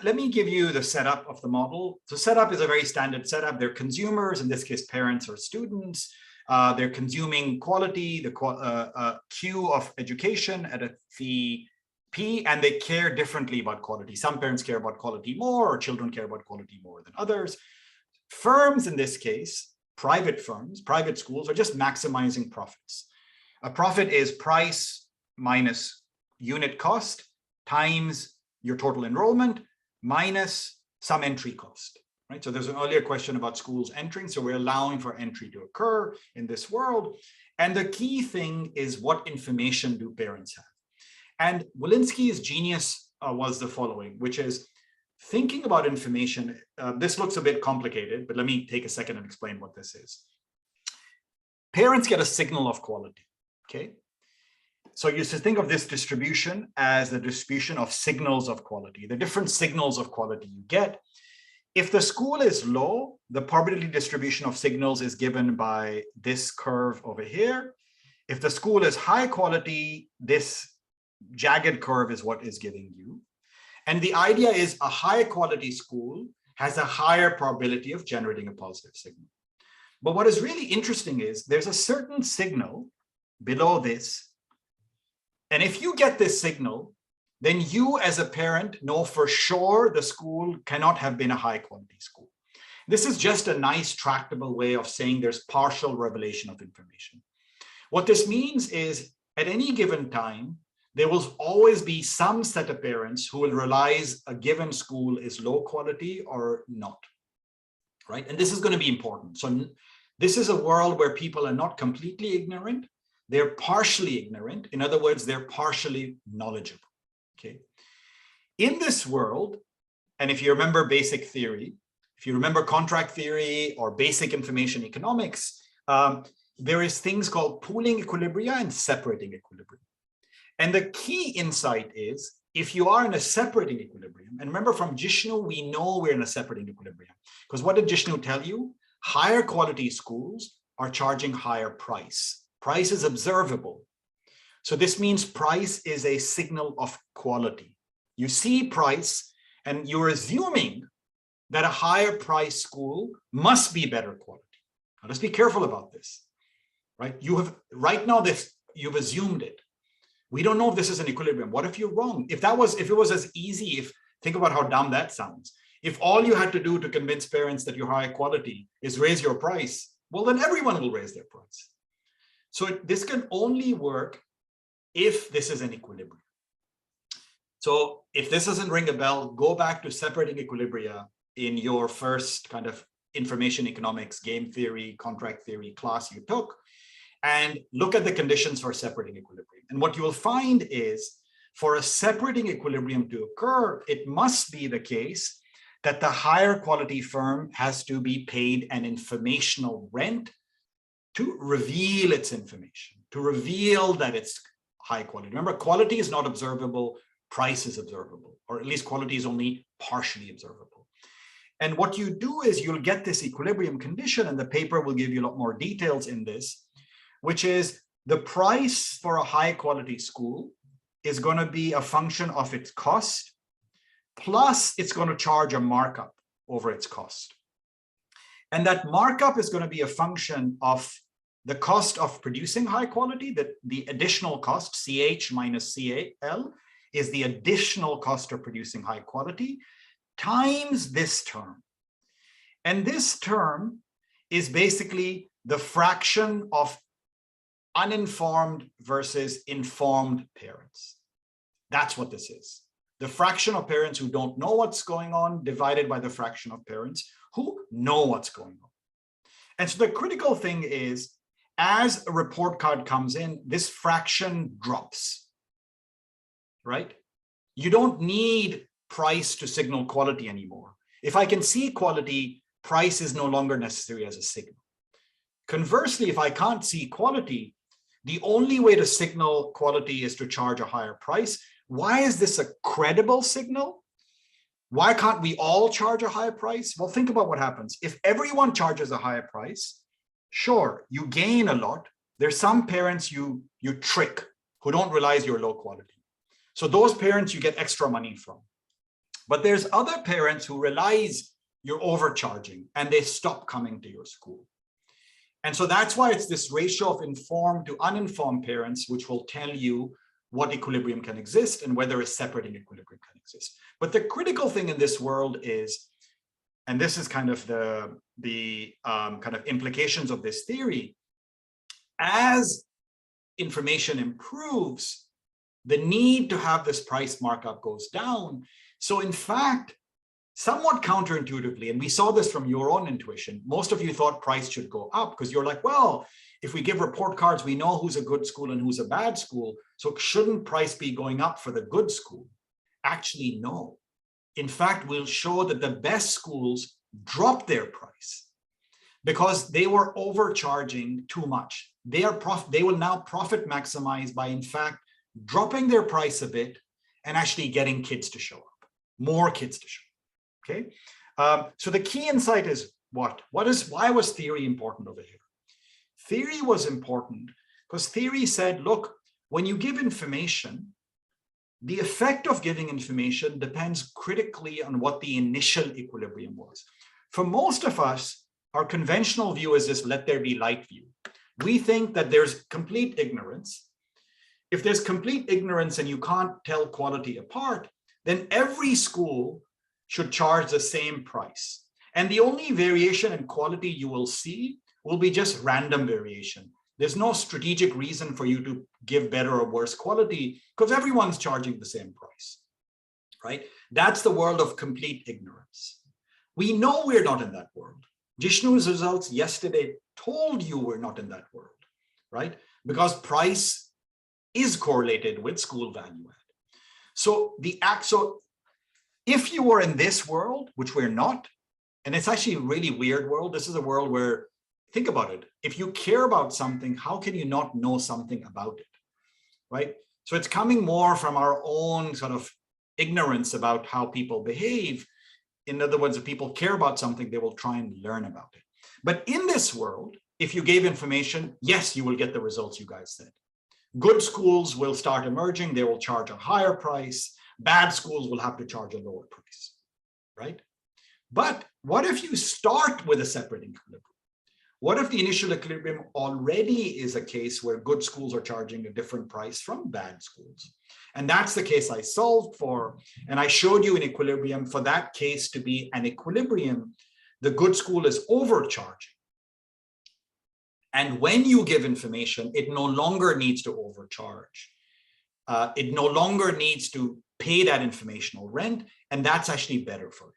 Let me give you the setup of the model. So setup is a very standard setup. They're consumers, in this case, parents or students. They're consuming quality, the queue of education at a fee P, and they care differently about quality. Some parents care about quality more, or children care about quality more than others. Firms, in this case, private firms, private schools, are just maximizing profits. A profit is price minus unit cost times your total enrollment minus some entry cost, right? So there's an earlier question about schools entering. So we're allowing for entry to occur in this world. And the key thing is, what information do parents have? And Walensky's genius was the following, which is thinking about information. This looks a bit complicated, but let me take a second and explain what this is. Parents get a signal of quality, okay? So you should think of this distribution as the distribution of signals of quality, the different signals of quality you get. If the school is low, the probability distribution of signals is given by this curve over here. If the school is high quality, this jagged curve is what is giving you. And the idea is a high quality school has a higher probability of generating a positive signal. But what is really interesting is there's a certain signal below this. And if you get this signal, then you as a parent know for sure the school cannot have been a high quality school. This is just a nice tractable way of saying there's partial revelation of information. What this means is at any given time, there will always be some set of parents who will realize a given school is low quality or not, right? And this is going to be important. So this is a world where people are not completely ignorant. They're partially ignorant. In other words, they're partially knowledgeable, okay? In this world, and if you remember basic theory, if you remember contract theory or basic information economics, there is things called pooling equilibria and separating equilibria. And the key insight is, if you are in a separating equilibrium, and remember from Jishnu, we know we're in a separating equilibrium, because what did Jishnu tell you? Higher quality schools are charging higher price. Price is observable. So this means price is a signal of quality. You see price and you're assuming that a higher price school must be better quality. Now let's be careful about this, right? Right now you've assumed it. We don't know if this is an equilibrium. What if you're wrong? If it was as easy, think about how dumb that sounds. If all you had to do to convince parents that you're high quality is raise your price, well, then everyone will raise their price. So this can only work if this is an equilibrium. So if this doesn't ring a bell, go back to separating equilibria in your first kind of information economics, game theory, contract theory class you took, and look at the conditions for separating equilibrium. And what you will find is, for a separating equilibrium to occur, it must be the case that the higher quality firm has to be paid an informational rent to reveal its information, to reveal that it's high quality. Remember, quality is not observable, price is observable, or at least quality is only partially observable. And what you do is you'll get this equilibrium condition, and the paper will give you a lot more details in this, which is the price for a high quality school is going to be a function of its cost, plus it's going to charge a markup over its cost. And that markup is going to be a function of the cost of producing high quality, that the additional cost, CH minus CAL, is the additional cost of producing high quality, times this term. And this term is basically the fraction of uninformed versus informed parents. That's what this is. The fraction of parents who don't know what's going on divided by the fraction of parents who know what's going on. And so the critical thing is, as a report card comes in, this fraction drops, right? You don't need price to signal quality anymore. If I can see quality, price is no longer necessary as a signal. Conversely, if I can't see quality, the only way to signal quality is to charge a higher price. Why is this a credible signal? Why can't we all charge a higher price? Well, think about what happens. If everyone charges a higher price, sure, you gain a lot. There's some parents you trick who don't realize you're low quality. So those parents you get extra money from. But there's other parents who realize you're overcharging and they stop coming to your school. And so that's why it's this ratio of informed to uninformed parents, which will tell you what equilibrium can exist and whether a separating equilibrium can exist. But the critical thing in this world is, and this is kind of the kind of implications of this theory, as information improves, the need to have this price markup goes down. So in fact, somewhat counterintuitively, and we saw this from your own intuition, most of you thought price should go up because you're like, well, if we give report cards, we know who's a good school and who's a bad school. So shouldn't price be going up for the good school? Actually, no. In fact, we'll show that the best schools drop their price because they were overcharging too much. They will now profit maximize by, in fact, dropping their price a bit and actually getting kids to show up, more kids to show up. Okay. So the key insight is why was theory important over here? Theory was important because theory said, look, when you give information, the effect of giving information depends critically on what the initial equilibrium was. For most of us, our conventional view is this let there be light view. We think that there's complete ignorance. If there's complete ignorance and you can't tell quality apart, then every school should charge the same price. And the only variation in quality you will see will be just random variation. There's no strategic reason for you to give better or worse quality because everyone's charging the same price, right? That's the world of complete ignorance. We know we're not in that world. Jishnu's results yesterday told you we're not in that world, right? Because price is correlated with school value add. So if you were in this world, which we're not, and it's actually a really weird world, this is a world where, think about it, if you care about something, how can you not know something about it, right? So it's coming more from our own sort of ignorance about how people behave. In other words, if people care about something, they will try and learn about it. But in this world, if you gave information, yes, you will get the results you guys said. Good schools will start emerging. They will charge a higher price. Bad schools will have to charge a lower price, right? But what if you start with a separating equilibrium? What if the initial equilibrium already is a case where good schools are charging a different price from bad schools? And that's the case I solved for. And I showed you an equilibrium. For that case to be an equilibrium, the good school is overcharging. And when you give information, it no longer needs to overcharge. It no longer needs to pay that informational rent, and that's actually better for it.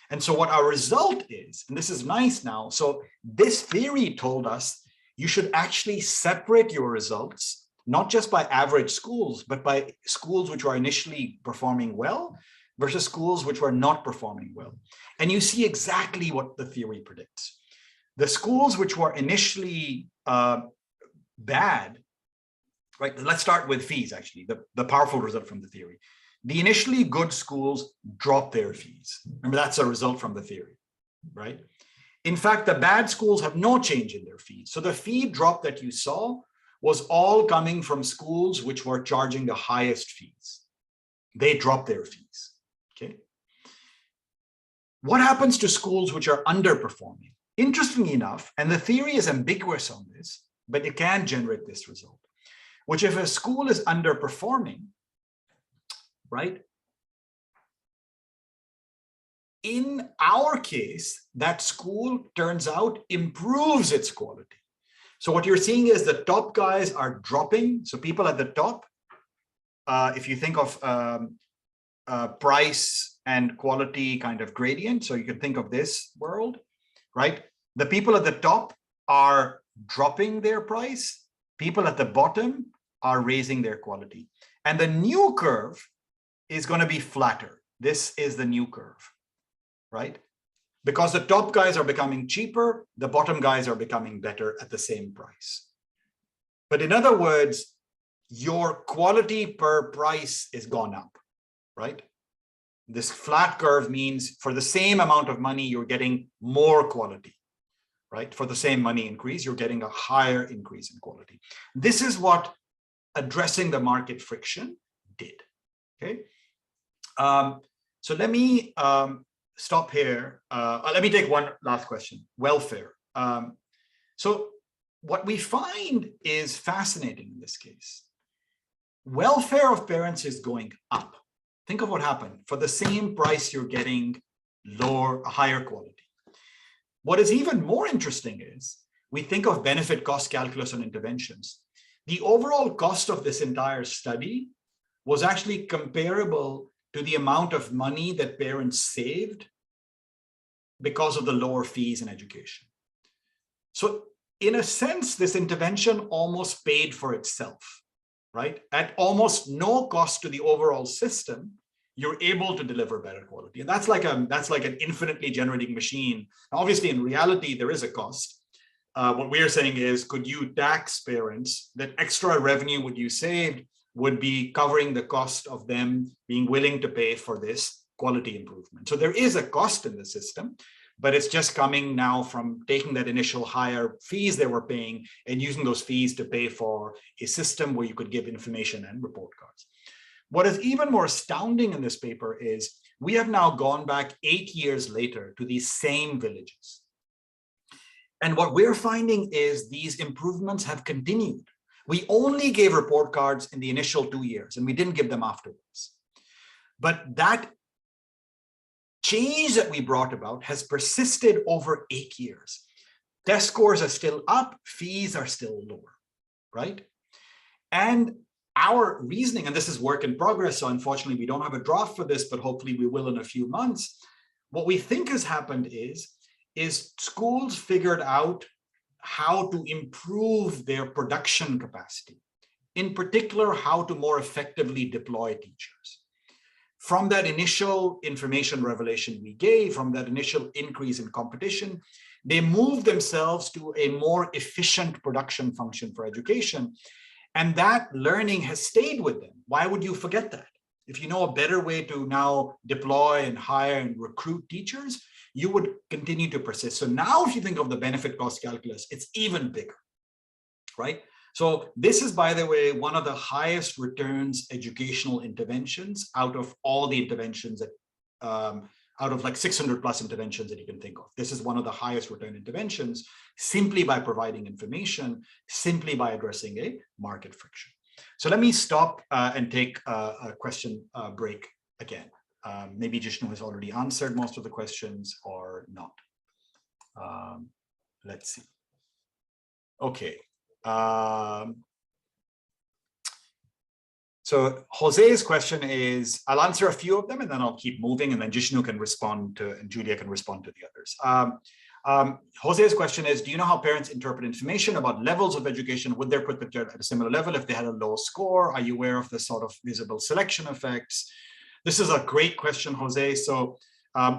And so what our result is, and this is nice now, so this theory told us you should actually separate your results, not just by average schools, but by schools which are initially performing well versus schools which were not performing well. And you see exactly what the theory predicts. The schools which were initially bad, right? Let's start with fees, actually, the powerful result from the theory. The initially good schools drop their fees. Remember, that's a result from the theory, right? In fact, the bad schools have no change in their fees. So the fee drop that you saw was all coming from schools which were charging the highest fees. They drop their fees, okay? What happens to schools which are underperforming? Interestingly enough, and the theory is ambiguous on this, but it can generate this result, which if a school is underperforming, right? In our case, that school turns out improves its quality. So what you're seeing is the top guys are dropping. So people at the top, if you think of price and quality kind of gradient, so you can think of this world, right? The people at the top are dropping their price. People at the bottom are raising their quality. And the new curve is going to be flatter. This is the new curve, right? Because the top guys are becoming cheaper, the bottom guys are becoming better at the same price. But in other words, your quality per price is gone up, right? This flat curve means for the same amount of money, you're getting more quality, right? For the same money increase, you're getting a higher increase in quality. This is what addressing the market friction did, okay? So let me stop here. Let me take one last question, welfare. So what we find is fascinating in this case. Welfare of parents is going up. Think of what happened. For the same price, you're getting higher quality. What is even more interesting is we think of benefit cost calculus on interventions. The overall cost of this entire study was actually comparable to the amount of money that parents saved because of the lower fees in education. So in a sense, this intervention almost paid for itself, right? At almost no cost to the overall system, you're able to deliver better quality. And that's like an infinitely generating machine. Now, obviously, in reality, there is a cost. What we're saying is, could you tax parents? That extra revenue would you saved would be covering the cost of them being willing to pay for this quality improvement. So there is a cost in the system, but it's just coming now from taking that initial higher fees they were paying and using those fees to pay for a system where you could give information and report cards. What is even more astounding in this paper is we have now gone back 8 years later to these same villages. And what we're finding is these improvements have continued. We only gave report cards in the initial 2 years, and we didn't give them afterwards. But that change that we brought about has persisted over 8 years. Test scores are still up, fees are still lower, right? And our reasoning, and this is work in progress, so unfortunately we don't have a draft for this, but hopefully we will in a few months. What we think has happened is schools figured out how to improve their production capacity, in particular, how to more effectively deploy teachers. From that initial information revelation we gave, from that initial increase in competition, they moved themselves to a more efficient production function for education. And that learning has stayed with them. Why would you forget that? If you know a better way to now deploy and hire and recruit teachers, you would continue to persist. So now if you think of the benefit cost calculus, it's even bigger, right? So this is, by the way, one of the highest returns educational interventions out of all the interventions that, out out of like 600 plus interventions that you can think of. This is one of the highest return interventions simply by providing information, simply by addressing a market friction. So let me stop and take a question break again. Maybe Jishnu has already answered most of the questions or not. Let's see. Okay. So Jose's question is, I'll answer a few of them and then I'll keep moving, and then Jishnu can respond to, and Julia can respond to the others. Jose's question is, do you know how parents interpret information about levels of education? Would they put the child at a similar level if they had a low score? Are you aware of the sort of visible selection effects? This is a great question, Jose. So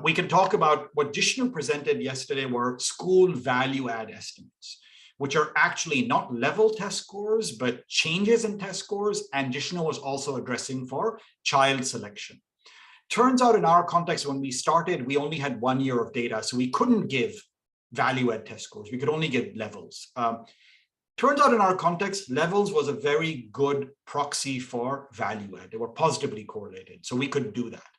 we can talk about what Jishnu presented yesterday were school value add estimates, which are actually not level test scores, but changes in test scores. And Jishnu was also addressing for child selection. Turns out in our context, when we started, we only had 1 year of data, so we couldn't give value add test scores. We could only give levels. Turns out in our context, levels was a very good proxy for value add. They were positively correlated, so we could do that.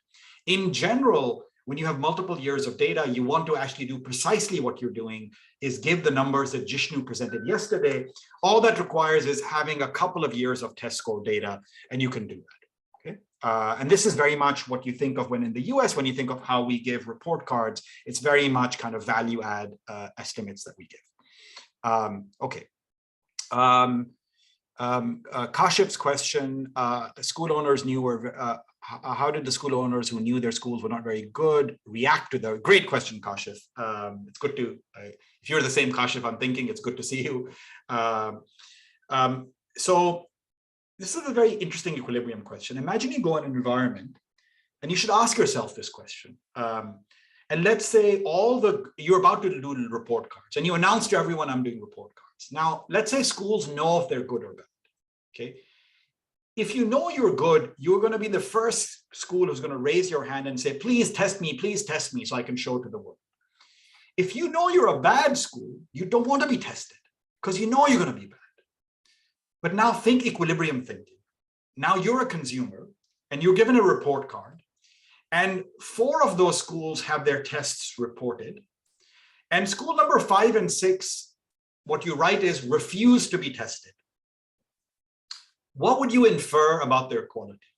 In general, when you have multiple years of data, you want to actually do precisely what you're doing, is give the numbers that Jishnu presented yesterday. All that requires is having a couple of years of test score data, and you can do that, okay? And this is very much what you think of when in the US, when you think of how we give report cards, it's very much kind of value add estimates that we give. Okay. Kashif's question, school owners knew how did the school owners who knew their schools were not very good react to the, great question, Kashif. It's good to, if you're the same Kashif, I'm thinking it's good to see you. So this is a very interesting equilibrium question. Imagine you go in an environment and you should ask yourself this question. And let's say you're about to do report cards and you announce to everyone, I'm doing report cards. Now, let's say schools know if they're good or bad, okay? If you know you're good, you're going to be the first school who's going to raise your hand and say, please test me so I can show to the world. If you know you're a bad school, you don't want to be tested because you know you're going to be bad. But now think equilibrium thinking. Now you're a consumer and you're given a report card, and 4 of those schools have their tests reported. And school number 5 and 6, what you write is refuse to be tested. What would you infer about their quality?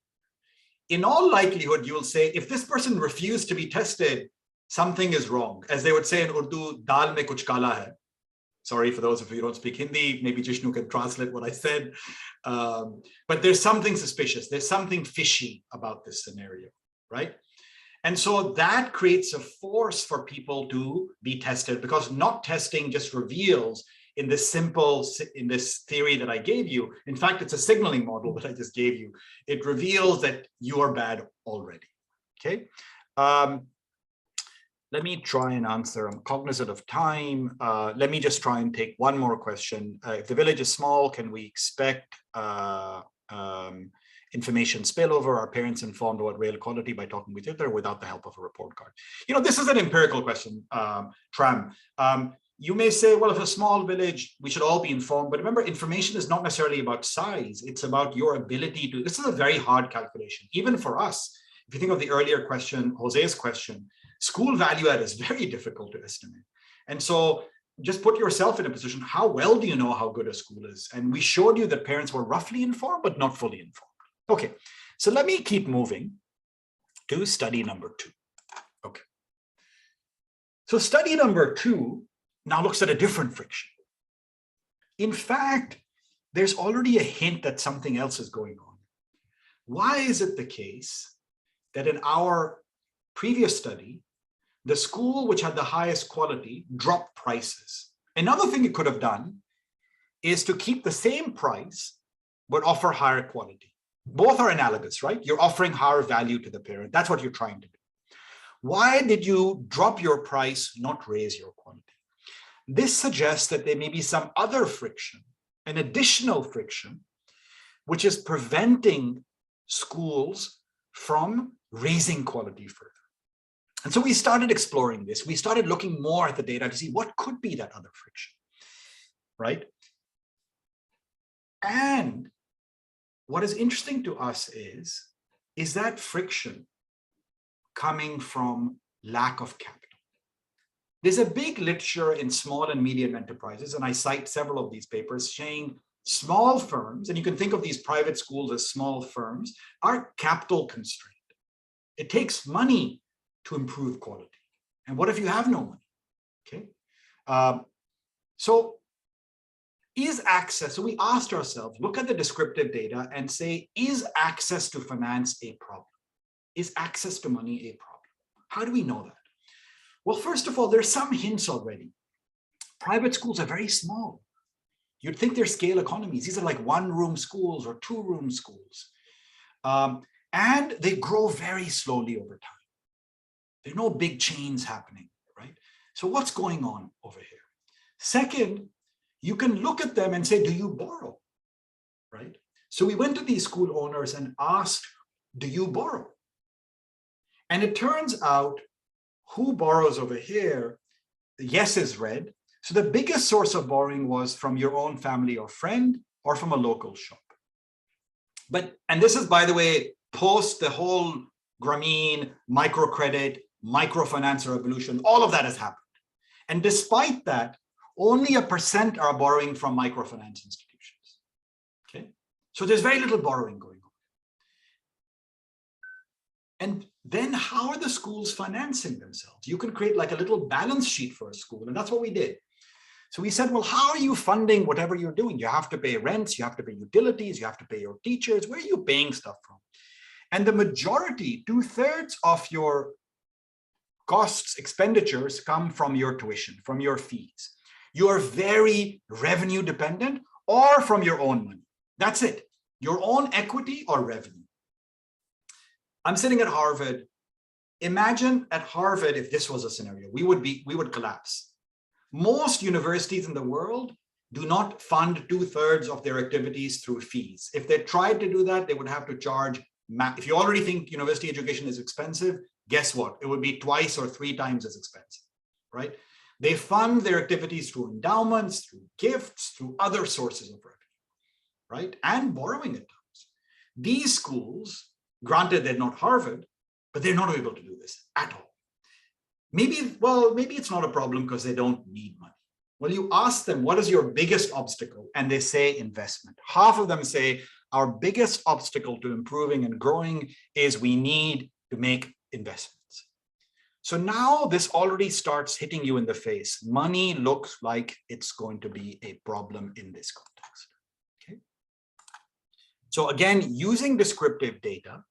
In all likelihood, you will say, if this person refused to be tested, something is wrong. As they would say in Urdu, dal mein kuch kala hai. Sorry for those of you who don't speak Hindi, maybe Jishnu can translate what I said. But there's something suspicious. There's something fishy about this scenario, right? And so that creates a force for people to be tested, because not testing just reveals in this theory that I gave you. In fact, it's a signaling model that I just gave you. It reveals that you are bad already, okay? Let me try and answer. I'm cognizant of time. Let me just try and take one more question. If the village is small, can we expect information spillover? Are parents informed about rail quality by talking with each other without the help of a report card? You know, this is an empirical question, Tram. You may say, well, if a small village, we should all be informed. But remember, information is not necessarily about size. It's about your ability to, this is a very hard calculation, even for us. If you think of the earlier question, Jose's question, school value add is very difficult to estimate. And so just put yourself in a position, how well do you know how good a school is? And we showed you that parents were roughly informed, but not fully informed. Okay, so let me keep moving to study number 2. Okay. So study number 2 now looks at a different friction. In fact, there's already a hint that something else is going on. Why is it the case that in our previous study, the school which had the highest quality dropped prices? Another thing it could have done is to keep the same price, but offer higher quality. Both are analogous, right? You're offering higher value to the parent. That's what you're trying to do. Why did you drop your price, not raise your quality? This suggests that there may be some other friction, an additional friction, which is preventing schools from raising quality further. And so we started exploring this. We started looking more at the data to see what could be that other friction, right? And what is interesting to us is that friction coming from lack of capital. There's a big literature in small and medium enterprises, and I cite several of these papers saying small firms, and you can think of these private schools as small firms, are capital constrained. It takes money to improve quality. And what if you have no money? Okay. So we asked ourselves, look at the descriptive data and say, is access to finance a problem? Is access to money a problem? How do we know that? Well, first of all, there's some hints already. Private schools are very small. You'd think they're scale economies. These are like one-room schools or two-room schools. And they grow very slowly over time. There are no big chains happening, right? So what's going on over here? Second, you can look at them and say, do you borrow, right? So we went to these school owners and asked, do you borrow? And it turns out who borrows over here, yes is red. So the biggest source of borrowing was from your own family or friend or from a local shop. And this is, by the way, post the whole Grameen, microcredit, microfinance revolution, all of that has happened. And despite that, only 1% are borrowing from microfinance institutions. Okay, so there's very little borrowing going on. And then how are the schools financing themselves? You can create like a little balance sheet for a school, and that's what we did. So we said, well, how are you funding whatever you're doing? You have to pay rents, you have to pay utilities, you have to pay your teachers. Where are you paying stuff from? And the majority, 2/3 of your costs, expenditures come from your tuition, from your fees. You are very revenue dependent or from your own money. That's it. Your own equity or revenue. I'm sitting at Harvard. Imagine at Harvard, if this was a scenario, we would collapse. Most universities in the world do not fund 2/3 of their activities through fees. If they tried to do that, they would have to charge. If you already think university education is expensive, guess what? It would be 2 or 3 times as expensive, right? They fund their activities through endowments, through gifts, through other sources of revenue, right? And borrowing at times. These schools, granted they're not Harvard, but they're not able to do this at all. Maybe it's not a problem because they don't need money. Well, you ask them, what is your biggest obstacle? And they say investment. Half of them say, our biggest obstacle to improving and growing is we need to make investments. So now this already starts hitting you in the face. Money looks like it's going to be a problem in this context. Okay. So again, using descriptive data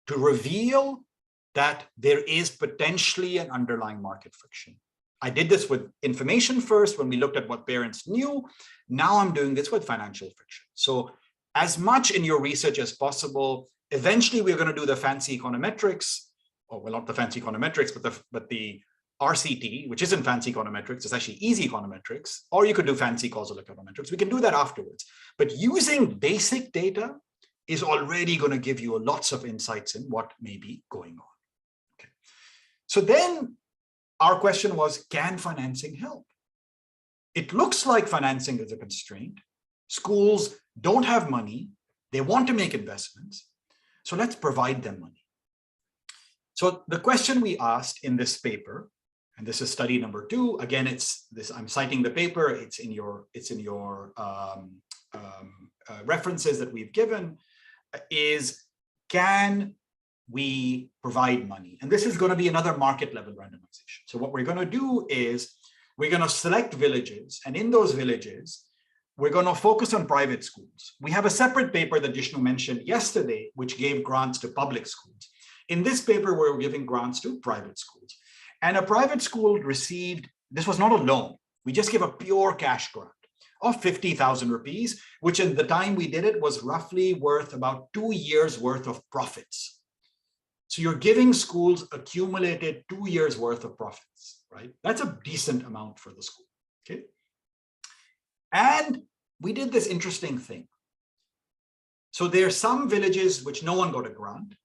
to reveal that there is potentially an underlying market friction. I did this with information first when we looked at what parents knew. Now I'm doing this with financial friction. So as much in your research as possible, eventually we're going to do the fancy econometrics, or well, not the fancy econometrics, but the RCT, which isn't fancy econometrics, it's actually easy econometrics, or you could do fancy causal econometrics. We can do that afterwards. But using basic data is already going to give you lots of insights in what may be going on. Okay. So then our question was, can financing help? It looks like financing is a constraint. Schools don't have money. They want to make investments. So let's provide them money. So the question we asked in this paper, and this is study number 2. Again, it's this. I'm citing the paper. It's in your references that we've given. Is can we provide money? And this is going to be another market level randomization. So what we're going to do is we're going to select villages, and in those villages, we're going to focus on private schools. We have a separate paper that Jishnu mentioned yesterday, which gave grants to public schools. In this paper, we're giving grants to private schools. And a private school received, this was not a loan. We just gave a pure cash grant of 50,000 rupees, which in the time we did it was roughly worth about 2 years worth of profits. So you're giving schools accumulated 2 years worth of profits, right? That's a decent amount for the school, okay? And we did this interesting thing. So there are some villages which no one got a grant,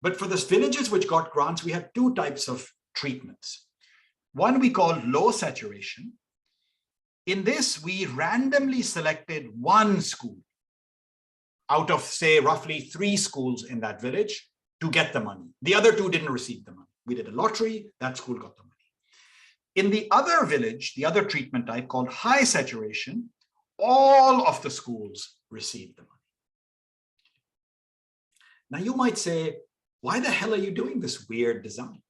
but for the villages which got grants, we had 2 types of treatments. One we call low saturation. In this, we randomly selected 1 school out of, say, roughly 3 schools in that village to get the money. The other 2 didn't receive the money. We did a lottery, that school got the money. In the other village, the other treatment type called high saturation, all of the schools received the money. Now you might say, why the hell are you doing this weird design?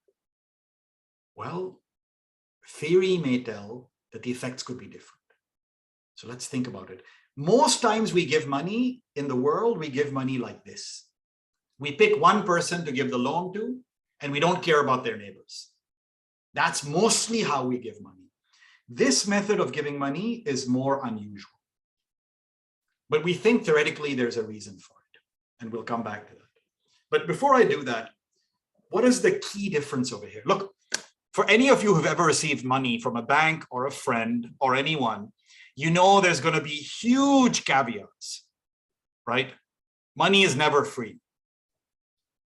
Well, theory may tell that the effects could be different. So let's think about it. Most times we give money in the world, we give money like this. We pick one person to give the loan to, and we don't care about their neighbors. That's mostly how we give money. This method of giving money is more unusual. But we think theoretically there's a reason for it, and we'll come back to that. But before I do that, what is the key difference over here? Look, for any of you who've ever received money from a bank or a friend or anyone, you know there's going to be huge caveats, right? Money is never free.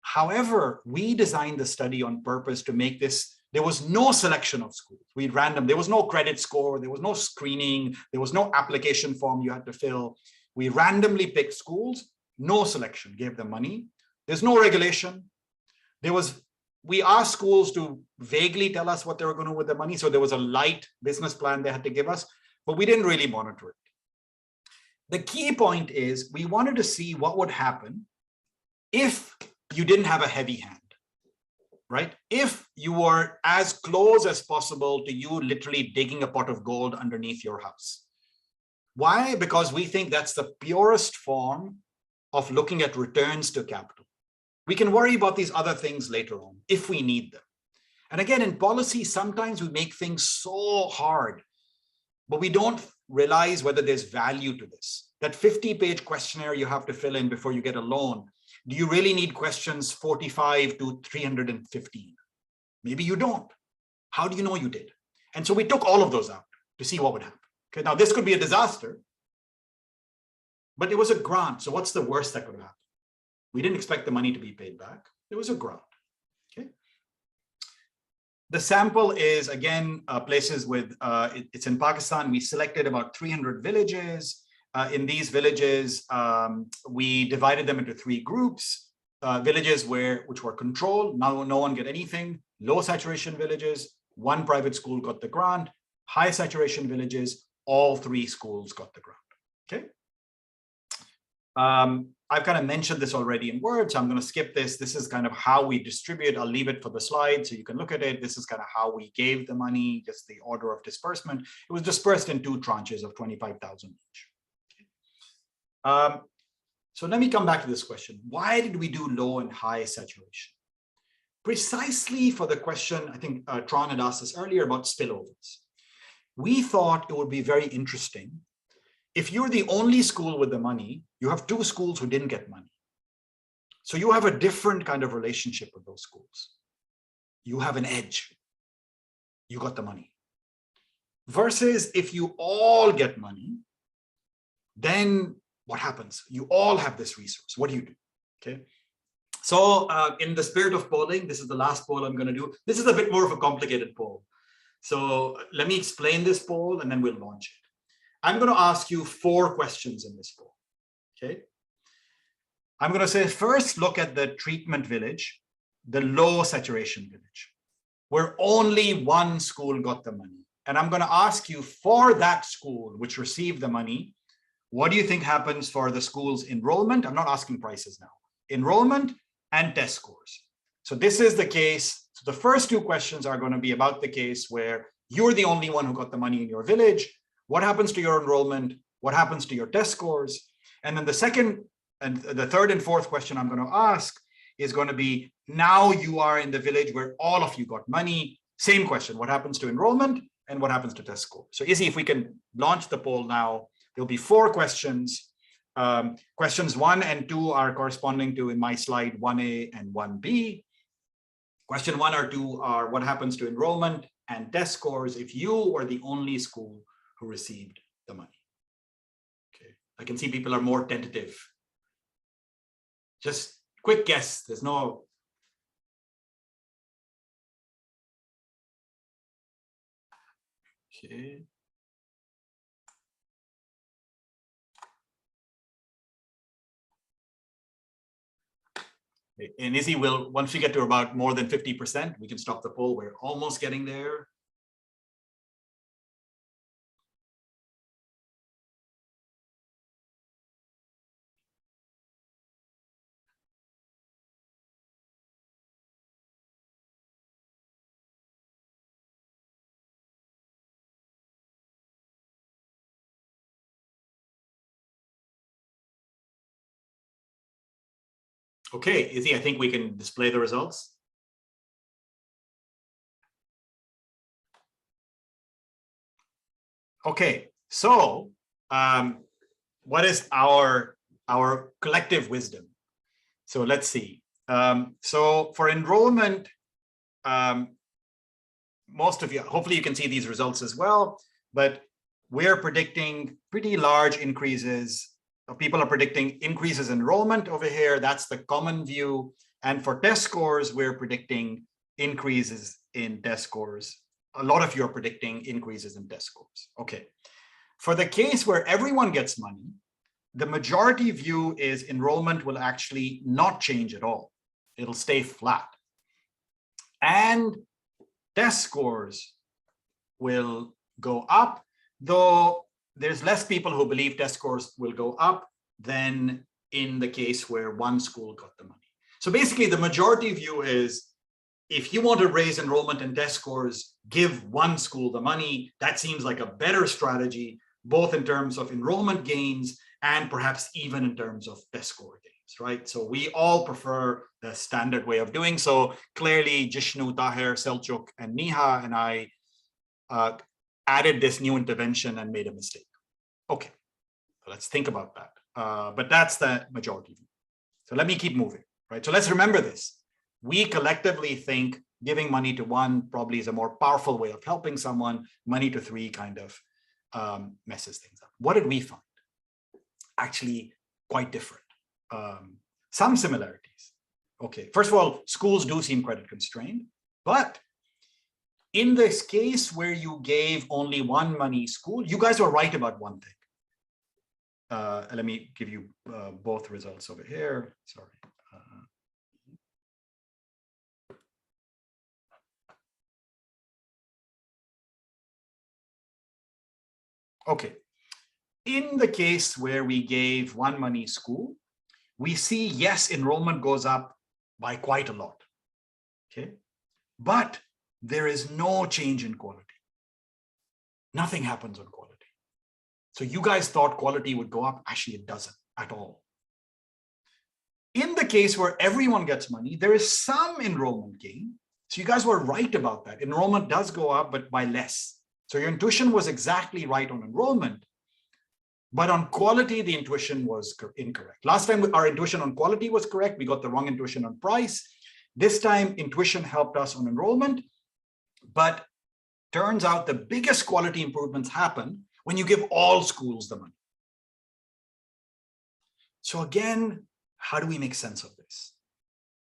However, we designed the study on purpose to make this, there was no selection of schools. We random, there was no credit score, there was no screening, there was no application form you had to fill. We randomly picked schools, no selection, gave them money. There's no regulation. We asked schools to vaguely tell us what they were going to do with the money. So there was a light business plan they had to give us, but we didn't really monitor it. The key point is we wanted to see what would happen if you didn't have a heavy hand, right? If you were as close as possible to you literally digging a pot of gold underneath your house. Why? Because we think that's the purest form of looking at returns to capital. We can worry about these other things later on if we need them. And again, in policy, sometimes we make things so hard, but we don't realize whether there's value to this. That 50-page questionnaire you have to fill in before you get a loan, do you really need questions 45 to 315? Maybe you don't. How do you know you did? And so we took all of those out to see what would happen. Okay, now this could be a disaster, but it was a grant. So what's the worst that could happen? We didn't expect the money to be paid back. It was a grant. Okay. The sample is, again, places with, it's in Pakistan. We selected about 300 villages. In these villages, we divided them into 3 groups. Villages which were controlled, no one get anything. Low saturation villages, 1 private school got the grant. High saturation villages, all 3 schools got the grant. Okay. I've kind of mentioned this already in words, so I'm going to skip this. This is kind of how we distribute. I'll leave it for the slide so you can look at it. This is kind of how we gave the money, just the order of disbursement. It was dispersed in 2 tranches of 25,000 each. Okay. So let me come back to this question. Why did we do low and high saturation? Precisely for the question, I think Tron had asked us earlier about spillovers. We thought it would be very interesting. If you're the only school with the money, you have 2 schools who didn't get money. So you have a different kind of relationship with those schools. You have an edge. You got the money. Versus if you all get money, then what happens? You all have this resource. What do you do? Okay. So in the spirit of polling, this is the last poll I'm going to do. This is a bit more of a complicated poll. So let me explain this poll and then we'll launch it. I'm going to ask you 4 questions in this poll. Okay. I'm going to say, first, look at the treatment village, the low saturation village, where only 1 school got the money. And I'm going to ask you, for that school which received the money, what do you think happens for the school's enrollment? I'm not asking prices now. Enrollment and test scores. So this is the case. So the first 2 questions are going to be about the case where you're the only one who got the money in your village. What happens to your enrollment? What happens to your test scores? And then the second and the third and fourth question I'm going to ask is going to be, now you are in the village where all of you got money. Same question, what happens to enrollment and what happens to test score? So Izzy, if we can launch the poll now, there'll be 4 questions. Questions 1 and 2 are corresponding to, in my slide, 1A and 1B. Question 1 or 2 are what happens to enrollment and test scores if you were the only school who received the money. Okay, I can see people are more tentative. Just quick guess. There's no. Okay. And Izzy will, once we get to about more than 50%, we can stop the poll. We're almost getting there. Okay, Izzy, I think we can display the results. Okay, so what is our collective wisdom? So let's see. So for enrollment, most of you, hopefully you can see these results as well, but we're predicting pretty large increases. People are predicting increases in enrollment over here. That's the common view. And for test scores, we're predicting increases in test scores. A lot of you are predicting increases in test scores. Okay. For the case where everyone gets money, the majority view is enrollment will actually not change at all. It'll stay flat. And test scores will go up, though there's less people who believe test scores will go up than in the case where one school got the money. So basically, the majority view is if you want to raise enrollment and test scores, give one school the money. That seems like a better strategy, both in terms of enrollment gains and perhaps even in terms of test score gains, right? So we all prefer the standard way of doing so. Clearly, Jishnu, Tahir, Selçuk, and Niha and I added this new intervention and made a mistake. Okay, let's think about that. But that's the majority view. So let me keep moving, right? So let's remember this. We collectively think giving money to one probably is a more powerful way of helping someone. Money to three kind of messes things up. What did we find? Actually, quite different. Some similarities. Okay, first of all, schools do seem credit constrained, but in this case where you gave only one money school, you guys were right about one thing. Let me give you both results over here. Sorry. Okay. In the case where we gave one money school, we see, yes, enrollment goes up by quite a lot. Okay. But there is no change in quality. Nothing happens on quality. So you guys thought quality would go up. Actually, it doesn't at all. In the case where everyone gets money, there is some enrollment gain. So you guys were right about that. Enrollment does go up, but by less. So your intuition was exactly right on enrollment. But on quality, the intuition was incorrect. Last time, our intuition on quality was correct. We got the wrong intuition on price. This time, intuition helped us on enrollment. But turns out the biggest quality improvements happen when you give all schools the money. So again, how do we make sense of this?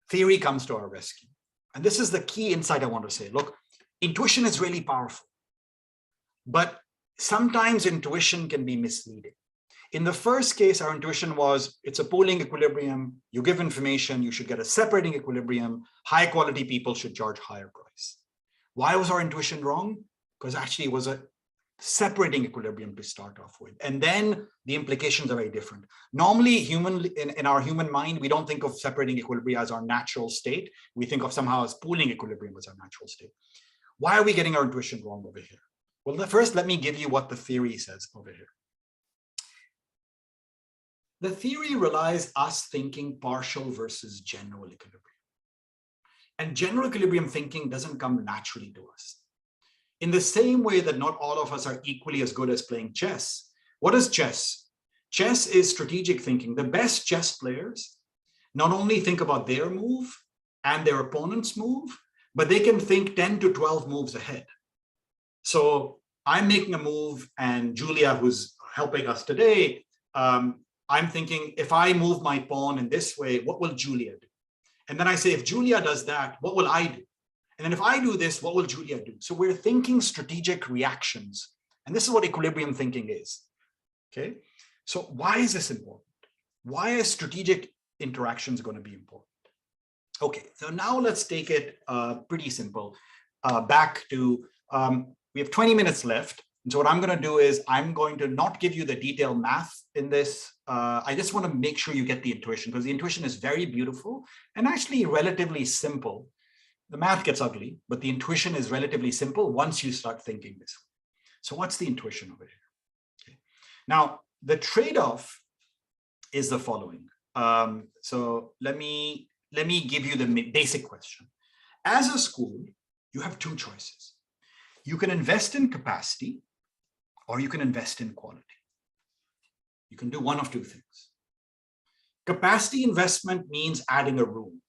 Theory comes to our rescue. And this is the key insight I want to say. Look, intuition is really powerful. But sometimes intuition can be misleading. In the first case, our intuition was it's a pooling equilibrium. You give information, you should get a separating equilibrium. High quality people should charge higher price. Why was our intuition wrong? Because actually it was a separating equilibrium to start off with. And then the implications are very different. Normally, in our human mind, we don't think of separating equilibria as our natural state. We think of somehow as pooling equilibrium as our natural state. Why are we getting our intuition wrong over here? Well, first, let me give you what the theory says over here. The theory relies us thinking partial versus general equilibrium. And general equilibrium thinking doesn't come naturally to us. In the same way that not all of us are equally as good as playing chess. What is chess? Chess is strategic thinking. The best chess players not only think about their move and their opponent's move, but they can think 10 to 12 moves ahead. So I'm making a move, and Julia, who's helping us today, I'm thinking, if I move my pawn in this way, what will Julia do? And then I say, if Julia does that, what will I do? And then if I do this, what will Julia do? So we're thinking strategic reactions. And this is what equilibrium thinking is. Okay. So why is this important? Why are strategic interactions going to be important? Okay, so now let's take it pretty simple. Back to, we have 20 minutes left. And so what I'm going to do is I'm going to not give you the detailed math in this. I just want to make sure you get the intuition, because the intuition is very beautiful and actually relatively simple. The math gets ugly, but the intuition is relatively simple once you start thinking this way. So what's the intuition over here? Okay. Now, the trade-off is the following. So let me give you the basic question. As a school, you have two choices. You can invest in capacity, or you can invest in quality. You can do one of two things. Capacity investment means adding a room.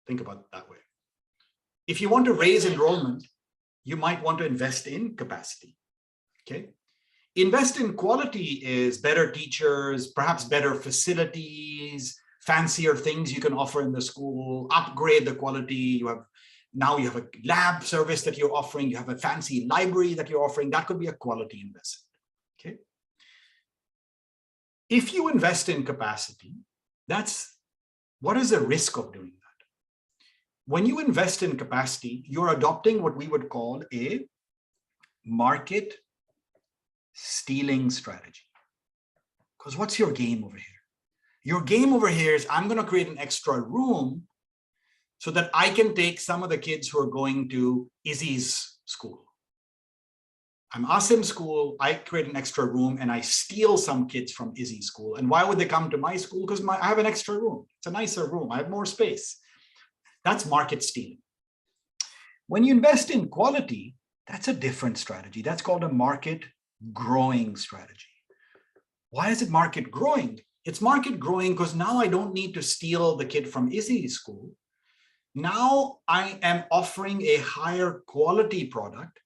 Think about it that way. If you want to raise enrollment, you might want to invest in capacity. Okay. Invest in quality is better teachers, perhaps better facilities, fancier things you can offer in the school, upgrade the quality. Now you have a lab service that you're offering, you have a fancy library that you're offering. That could be a quality investment. Okay. If you invest in capacity, what is the risk of doing that? When you invest in capacity, you're adopting what we would call a market stealing strategy. Because what's your game over here? Your game over here is I'm going to create an extra room so that I can take some of the kids who are going to Izzy's school. I'm Asim's school, I create an extra room and I steal some kids from Izzy's school. And why would they come to my school? Because I have an extra room. It's a nicer room. I have more space. That's market stealing. When you invest in quality, that's a different strategy. That's called a market growing strategy. Why is it market growing? It's market growing because now I don't need to steal the kid from Izzy's school. Now I am offering a higher quality product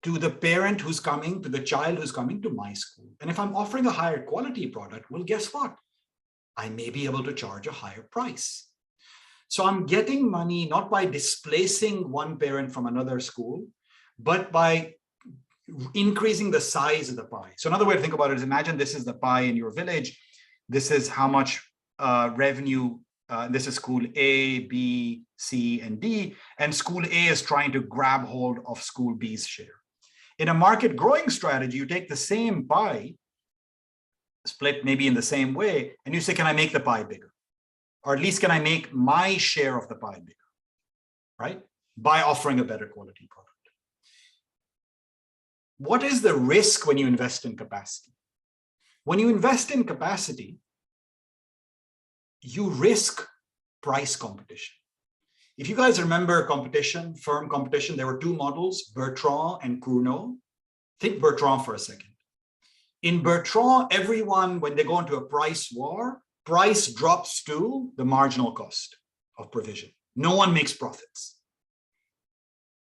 to the parent who's coming, to the child who's coming to my school. And if I'm offering a higher quality product, well, guess what? I may be able to charge a higher price. So I'm getting money not by displacing one parent from another school, but by increasing the size of the pie. So another way to think about it is imagine this is the pie in your village. This is how much revenue, this is school A, B, C, and D, and school A is trying to grab hold of school B's share. In a market growing strategy, you take the same pie, split maybe in the same way, and you say, can I make the pie bigger? Or at least can I make my share of the pie bigger, right? By offering a better quality product. What is the risk when you invest in capacity? When you invest in capacity, you risk price competition. If you guys remember competition, firm competition, there were two models, Bertrand and Cournot. Think Bertrand for a second. In Bertrand, everyone, when they go into a price war, price drops to the marginal cost of provision. No one makes profits.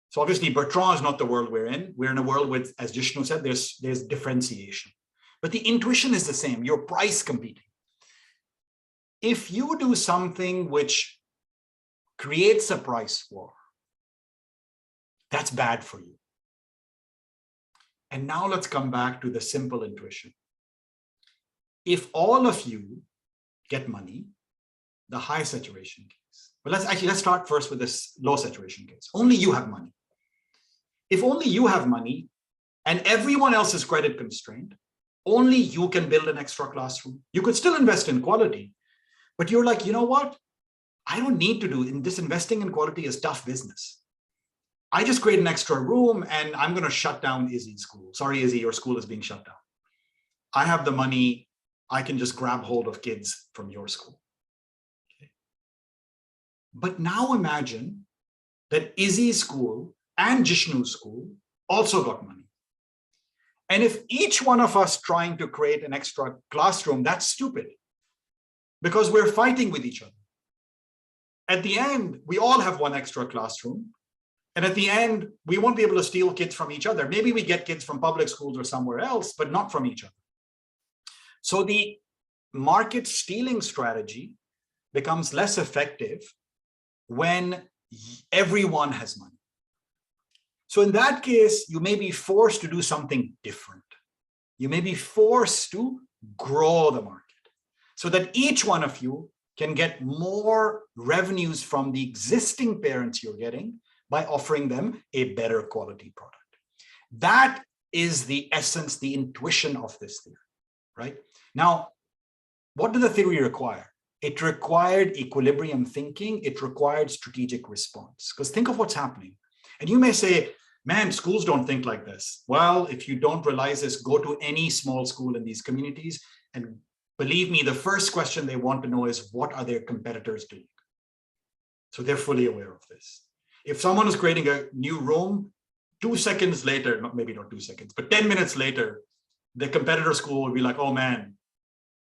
So obviously Bertrand is not the world we're in. We're in a world with, as Jishnu said, there's differentiation. But the intuition is the same. You're price competing. If you do something which creates a price war, that's bad for you. And now let's come back to the simple intuition. If all of you get money, the high saturation case. But let's start first with this low saturation case. Only you have money. If only you have money and everyone else is credit constrained, only you can build an extra classroom. You could still invest in quality, but you're like, you know what? I don't need to do this. Investing in quality is tough business. I just create an extra room and I'm going to shut down Izzy's school. Sorry, Izzy, your school is being shut down. I have the money. I can just grab hold of kids from your school. Okay. But now imagine that Izzy's school and Jishnu's school also got money. And if each one of us trying to create an extra classroom, that's stupid because we're fighting with each other. At the end, we all have one extra classroom. And at the end, we won't be able to steal kids from each other. Maybe we get kids from public schools or somewhere else, but not from each other. So the market stealing strategy becomes less effective when everyone has money. So in that case, you may be forced to do something different. You may be forced to grow the market so that each one of you can get more revenues from the existing parents you're getting by offering them a better quality product. That is the essence, the intuition of this theory, right? Now, what did the theory require? It required equilibrium thinking. It required strategic response. Because think of what's happening. And you may say, man, schools don't think like this. Well, if you don't realize this, go to any small school in these communities. And believe me, the first question they want to know is, what are their competitors doing? So they're fully aware of this. If someone is creating a new room, 2 seconds later, maybe not 2 seconds, but 10 minutes later, the competitor school will be like, oh man,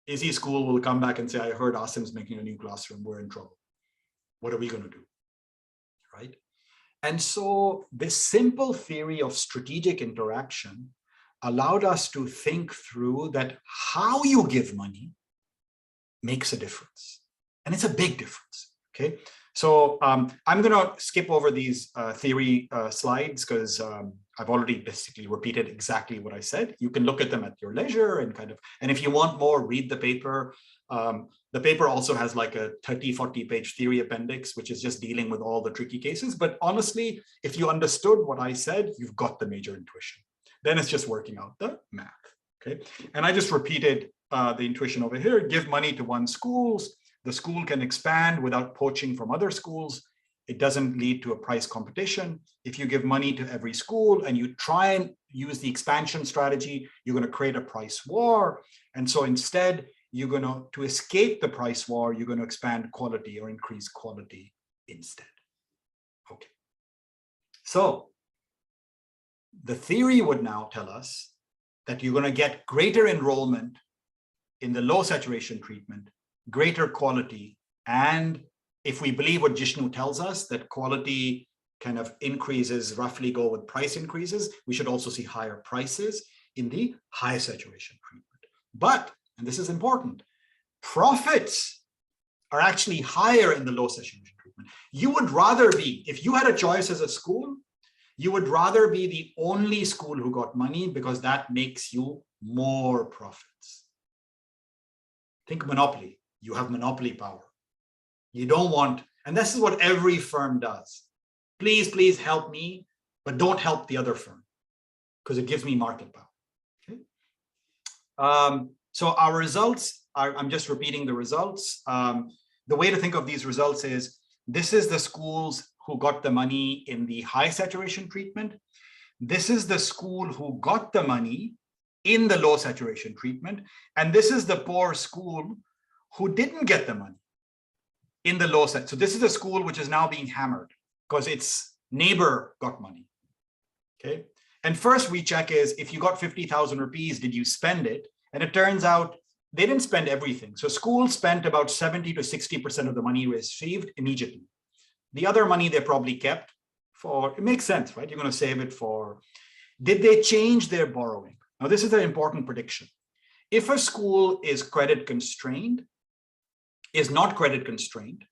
Izzy school will come back and say, I heard Asim's making a new classroom, we're in trouble. What are we going to do, right? And so this simple theory of strategic interaction allowed us to think through that how you give money makes a difference. And it's a big difference, okay? So I'm going to skip over these theory slides because I've already basically repeated exactly what I said. You can look at them at your leisure and and if you want more, read the paper. The paper also has like a 30, 40 page theory appendix, which is just dealing with all the tricky cases. But honestly, if you understood what I said, you've got the major intuition. Then it's just working out the math, okay? And I just repeated the intuition over here. Give money to one school. The school can expand without poaching from other schools. It doesn't lead to a price competition. If you give money to every school and you try and use the expansion strategy, you're going to create a price war. And so instead, you're going to escape the price war, you're going to expand quality or increase quality instead. Okay. So the theory would now tell us that you're going to get greater enrollment in the low saturation treatment, greater quality, and if we believe what Jishnu tells us, that quality kind of increases roughly go with price increases, we should also see higher prices in the high saturation treatment. But, and this is important, profits are actually higher in the low saturation treatment. You would rather be, if you had a choice as a school, you would rather be the only school who got money because that makes you more profits. Think monopoly. You have monopoly power. You don't want, and this is what every firm does. Please, please help me, but don't help the other firm because it gives me market power. Okay. So our results are, I'm just repeating the results. The way to think of these results is, this is the schools who got the money in the high saturation treatment. This is the school who got the money in the low saturation treatment. And this is the poor school who didn't get the money in the low set. So this is a school which is now being hammered because its neighbor got money. Okay. And first we check is, if you got 50,000 rupees, did you spend it? And it turns out they didn't spend everything. So schools spent about 70 to 60% of the money received immediately. The other money they probably kept for, it makes sense, right? You're going to save it for, did they change their borrowing? Now, this is an important prediction. If a school is credit constrained, is not credit constrained,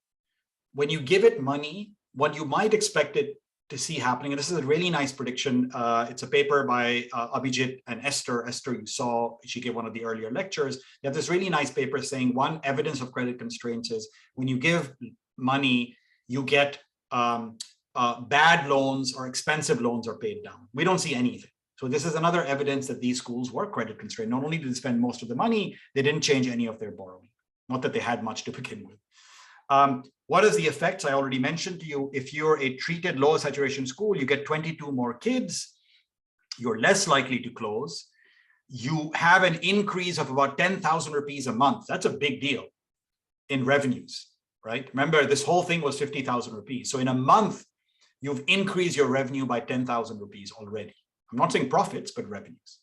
when you give it money, what you might expect it to see happening, and this is a really nice prediction. It's a paper by Abhijit and Esther. Esther, you saw, she gave one of the earlier lectures. They have this really nice paper saying one evidence of credit constraints is when you give money, you get bad loans or expensive loans are paid down. We don't see anything. So this is another evidence that these schools were credit constrained. Not only did they spend most of the money, they didn't change any of their borrowing. Not that they had much to begin with. What is the effects? I already mentioned to you, if you're a treated low saturation school, you get 22 more kids, you're less likely to close. You have an increase of about 10,000 rupees a month. That's a big deal in revenues, right? Remember, this whole thing was 50,000 rupees. So in a month, you've increased your revenue by 10,000 rupees already. I'm not saying profits, but revenues.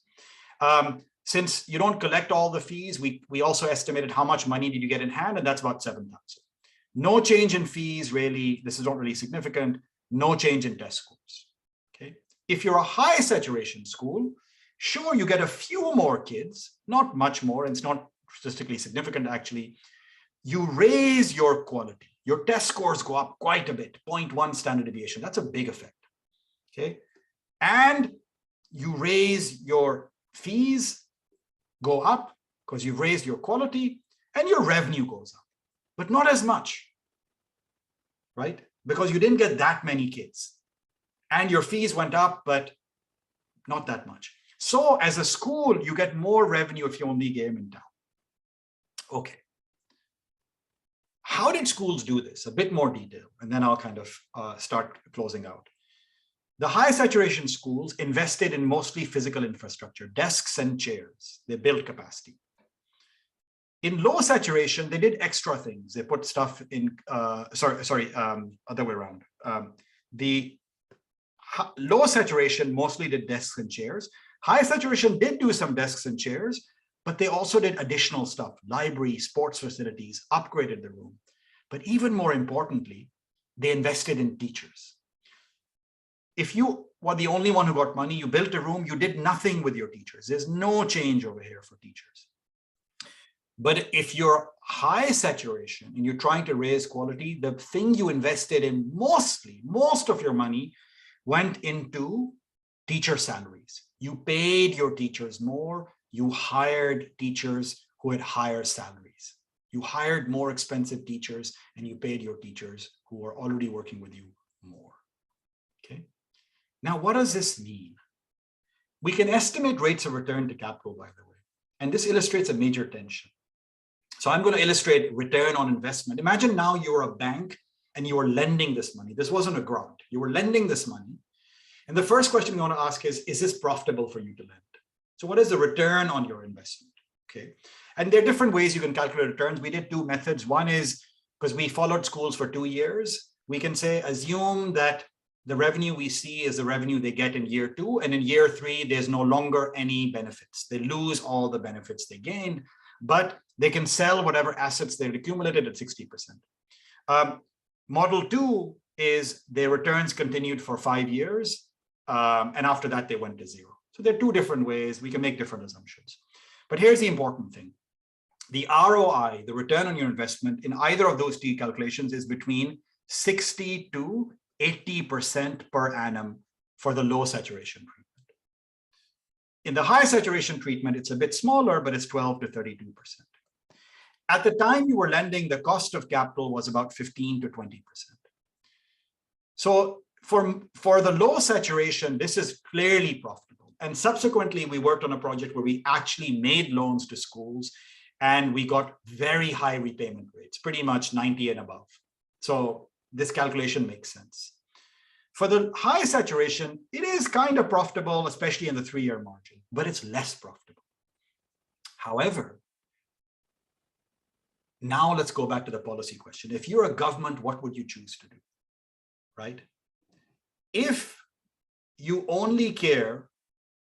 Since you don't collect all the fees, we also estimated how much money did you get in hand, and that's about 7,000. No change in fees, really. This is not really significant. No change in test scores. Okay. If you're a high saturation school, sure, you get a few more kids, not much more, and it's not statistically significant actually. You raise your quality. Your test scores go up quite a bit, 0.1 standard deviation. That's a big effect. Okay. And you raise your fees, go up because you've raised your quality, and your revenue goes up. but not as much, right? Because you didn't get that many kids. And your fees went up, but not that much. So as a school, you get more revenue if you only game in town. Okay. How did schools do this? A bit more detail, and then I'll kind of start closing out. The high saturation schools invested in mostly physical infrastructure, desks and chairs. They built capacity. In low saturation, they did extra things. They put stuff in, other way around. The low saturation mostly did desks and chairs. High saturation did do some desks and chairs, but they also did additional stuff, library, sports facilities, upgraded the room. But even more importantly, they invested in teachers. If you were the only one who got money, you built a room, you did nothing with your teachers. There's no change over here for teachers. But if you're high saturation and you're trying to raise quality, the thing you invested in most of your money went into teacher salaries. You paid your teachers more. You hired teachers who had higher salaries. You hired more expensive teachers and you paid your teachers who were already working with you more. Okay. Now, what does this mean? We can estimate rates of return to capital, by the way, and this illustrates a major tension. So I'm going to illustrate return on investment. Imagine now you're a bank and you are lending this money. This wasn't a grant. You were lending this money. And the first question we want to ask is this profitable for you to lend? So what is the return on your investment? Okay. And there are different ways you can calculate returns. We did two methods. One is because we followed schools for 2 years. We can say, assume that the revenue we see is the revenue they get in year 2. And in year 3, there's no longer any benefits. They lose all the benefits they gained, but they can sell whatever assets they've accumulated at 60%. Model 2 is their returns continued for 5 years. And after that, they went to 0. So there are two different ways. We can make different assumptions. But here's the important thing. The ROI, the return on your investment in either of those two calculations is between 60 to 80% per annum for the low saturation treatment. In the high saturation treatment, it's a bit smaller, but it's 12 to 32%. At the time you were lending, the cost of capital was about 15 to 20%. So for the low saturation, this is clearly profitable. And subsequently, we worked on a project where we actually made loans to schools and we got very high repayment rates, pretty much 90 and above. So this calculation makes sense. For the high saturation, it is kind of profitable, especially in the 3-year margin, but it's less profitable. However, now let's go back to the policy question. If you're a government, what would you choose to do, right? If you only care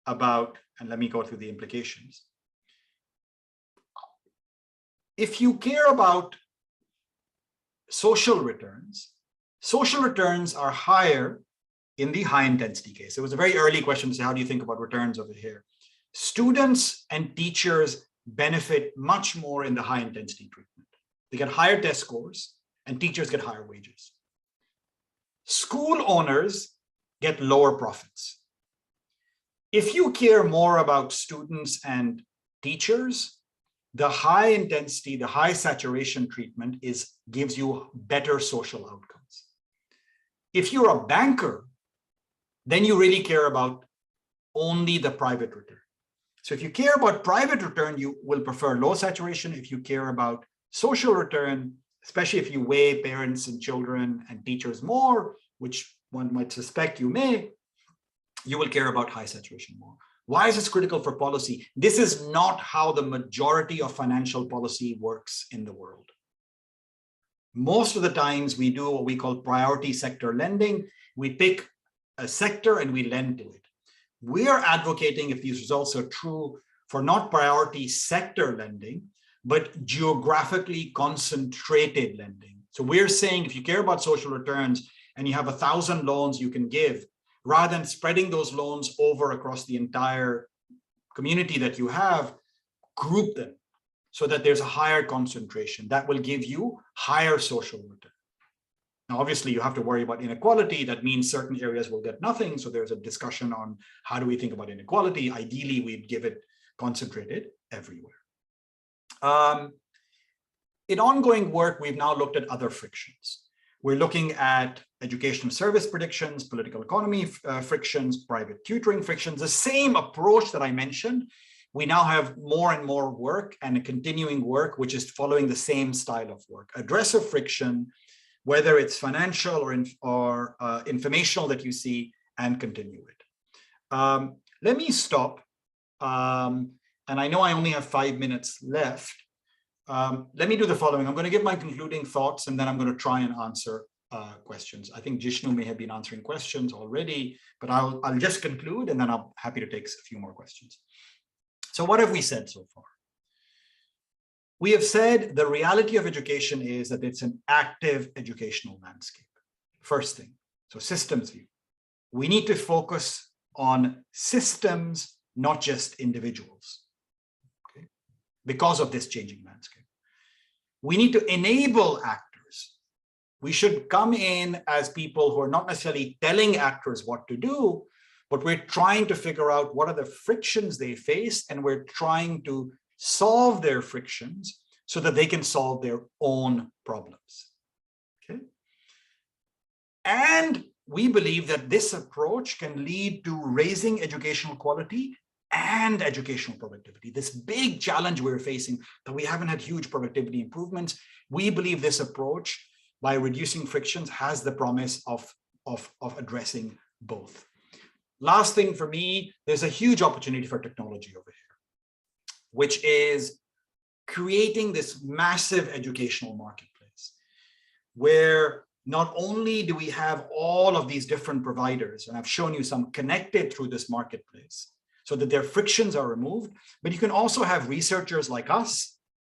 about, and let me go through the implications. If you care about social returns are higher in the high intensity case. It was a very early question to say, how do you think about returns over here? Students and teachers benefit much more in the high intensity treatment. They get higher test scores and teachers get higher wages. School owners get lower profits. If you care more about students and teachers, the high intensity, the high saturation treatment gives you better social outcomes. If you're a banker, then you really care about only the private return. So if you care about private return, you will prefer low saturation. If you care about social return, especially if you weigh parents and children and teachers more, which one might suspect you may, you will care about high saturation more. Why is this critical for policy? This is not how the majority of financial policy works in the world. Most of the times we do what we call priority sector lending. We pick a sector and we lend to it. We are advocating, if these results are true, for not priority sector lending, but geographically concentrated lending. So we're saying if you care about social returns and you have 1,000 loans you can give, rather than spreading those loans over across the entire community that you have, group them so that there's a higher concentration that will give you higher social return. Now, obviously, you have to worry about inequality. That means certain areas will get nothing. So there's a discussion on how do we think about inequality. Ideally, we'd give it concentrated everywhere. in ongoing work, we've now looked at other frictions. We're looking at educational service predictions, political economy frictions, private tutoring frictions, the same approach that I mentioned. We now have more and more work and a continuing work, which is following the same style of work. Address a friction, whether it's financial or informational that you see, and continue it. Let me stop. And I know I only have 5 minutes left. Let me do the following. I'm going to give my concluding thoughts, and then I'm going to try and answer questions. I think Jishnu may have been answering questions already, but I'll just conclude, and then I'm happy to take a few more questions. So what have we said so far? We have said the reality of education is that it's an active educational landscape. First thing, so systems view. We need to focus on systems, not just individuals, okay? Because of this changing landscape. We need to enable actors. We should come in as people who are not necessarily telling actors what to do, but we're trying to figure out what are the frictions they face, and we're trying to solve their frictions so that they can solve their own problems. Okay? And we believe that this approach can lead to raising educational quality and educational productivity. This big challenge we're facing, that we haven't had huge productivity improvements, we believe this approach, by reducing frictions, has the promise of addressing both. Last thing for me, there's a huge opportunity for technology over here, which is creating this massive educational marketplace where not only do we have all of these different providers, and I've shown you some connected through this marketplace so that their frictions are removed, but you can also have researchers like us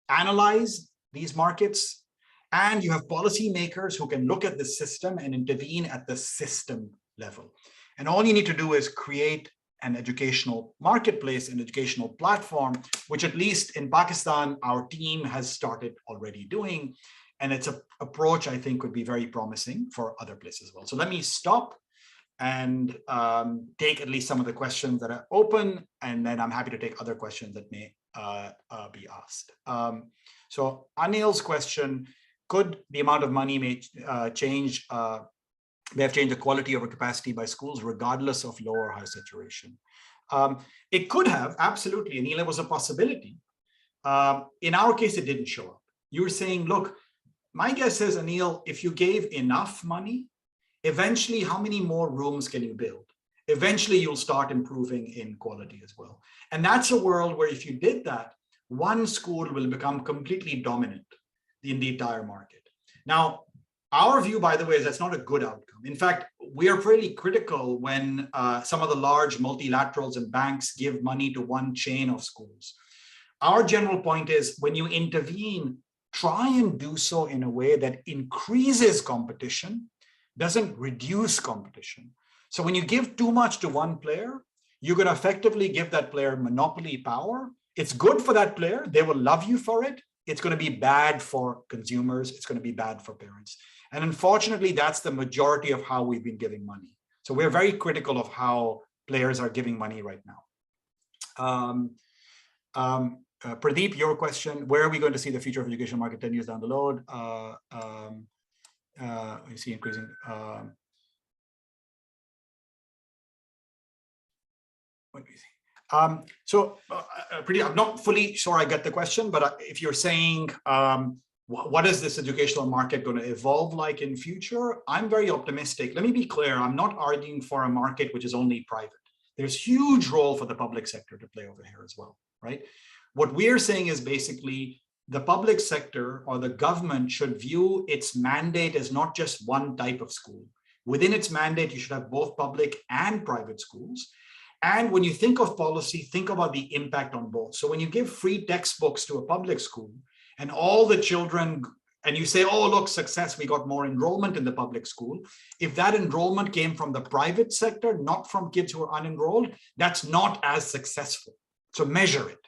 analyze these markets, and you have policymakers who can look at the system and intervene at the system level. And all you need to do is create an educational marketplace, an educational platform, which at least in Pakistan, our team has started already doing. And it's an approach I think would be very promising for other places as well. So let me stop and take at least some of the questions that are open, and then I'm happy to take other questions that may be asked. So Anil's question, could the amount of money may change they have changed the quality over capacity by schools, regardless of low or high saturation? It could have, absolutely. Anil, it was a possibility. In our case, it didn't show up. You were saying, look, my guess is, Anil, if you gave enough money, eventually, how many more rooms can you build? Eventually, you'll start improving in quality as well. And that's a world where if you did that, one school will become completely dominant in the entire market. Now, our view, by the way, is that's not a good outcome. In fact, we are fairly critical when some of the large multilaterals and banks give money to one chain of schools. Our general point is, when you intervene, try and do so in a way that increases competition, doesn't reduce competition. So when you give too much to one player, you're going to effectively give that player monopoly power. It's good for that player. They will love you for it. It's going to be bad for consumers. It's going to be bad for parents. And unfortunately, that's the majority of how we've been giving money. So we're very critical of how players are giving money right now. Pradeep, your question, where are we going to see the future of education market 10 years down the road? You see increasing. What do you see? Pradeep, I'm not fully sure I get the question, but if you're saying, what is this educational market going to evolve like in future? I'm very optimistic. Let me be clear. I'm not arguing for a market which is only private. There's huge role for the public sector to play over here as well, right? What we're saying is basically the public sector or the government should view its mandate as not just one type of school. Within its mandate, you should have both public and private schools. And when you think of policy, think about the impact on both. So when you give free textbooks to a public school and all the children, and you say, oh, look, success, we got more enrollment in the public school. If that enrollment came from the private sector, not from kids who are unenrolled, that's not as successful. So measure it,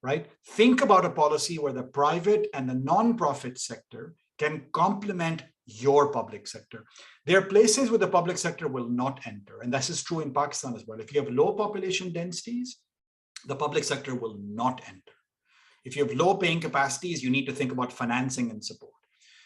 right? Think about a policy where the private and the non-profit sector can complement your public sector. There are places where the public sector will not enter, and this is true in Pakistan as well. If you have low population densities, the public sector will not enter. If you have low paying capacities, you need to think about financing and support.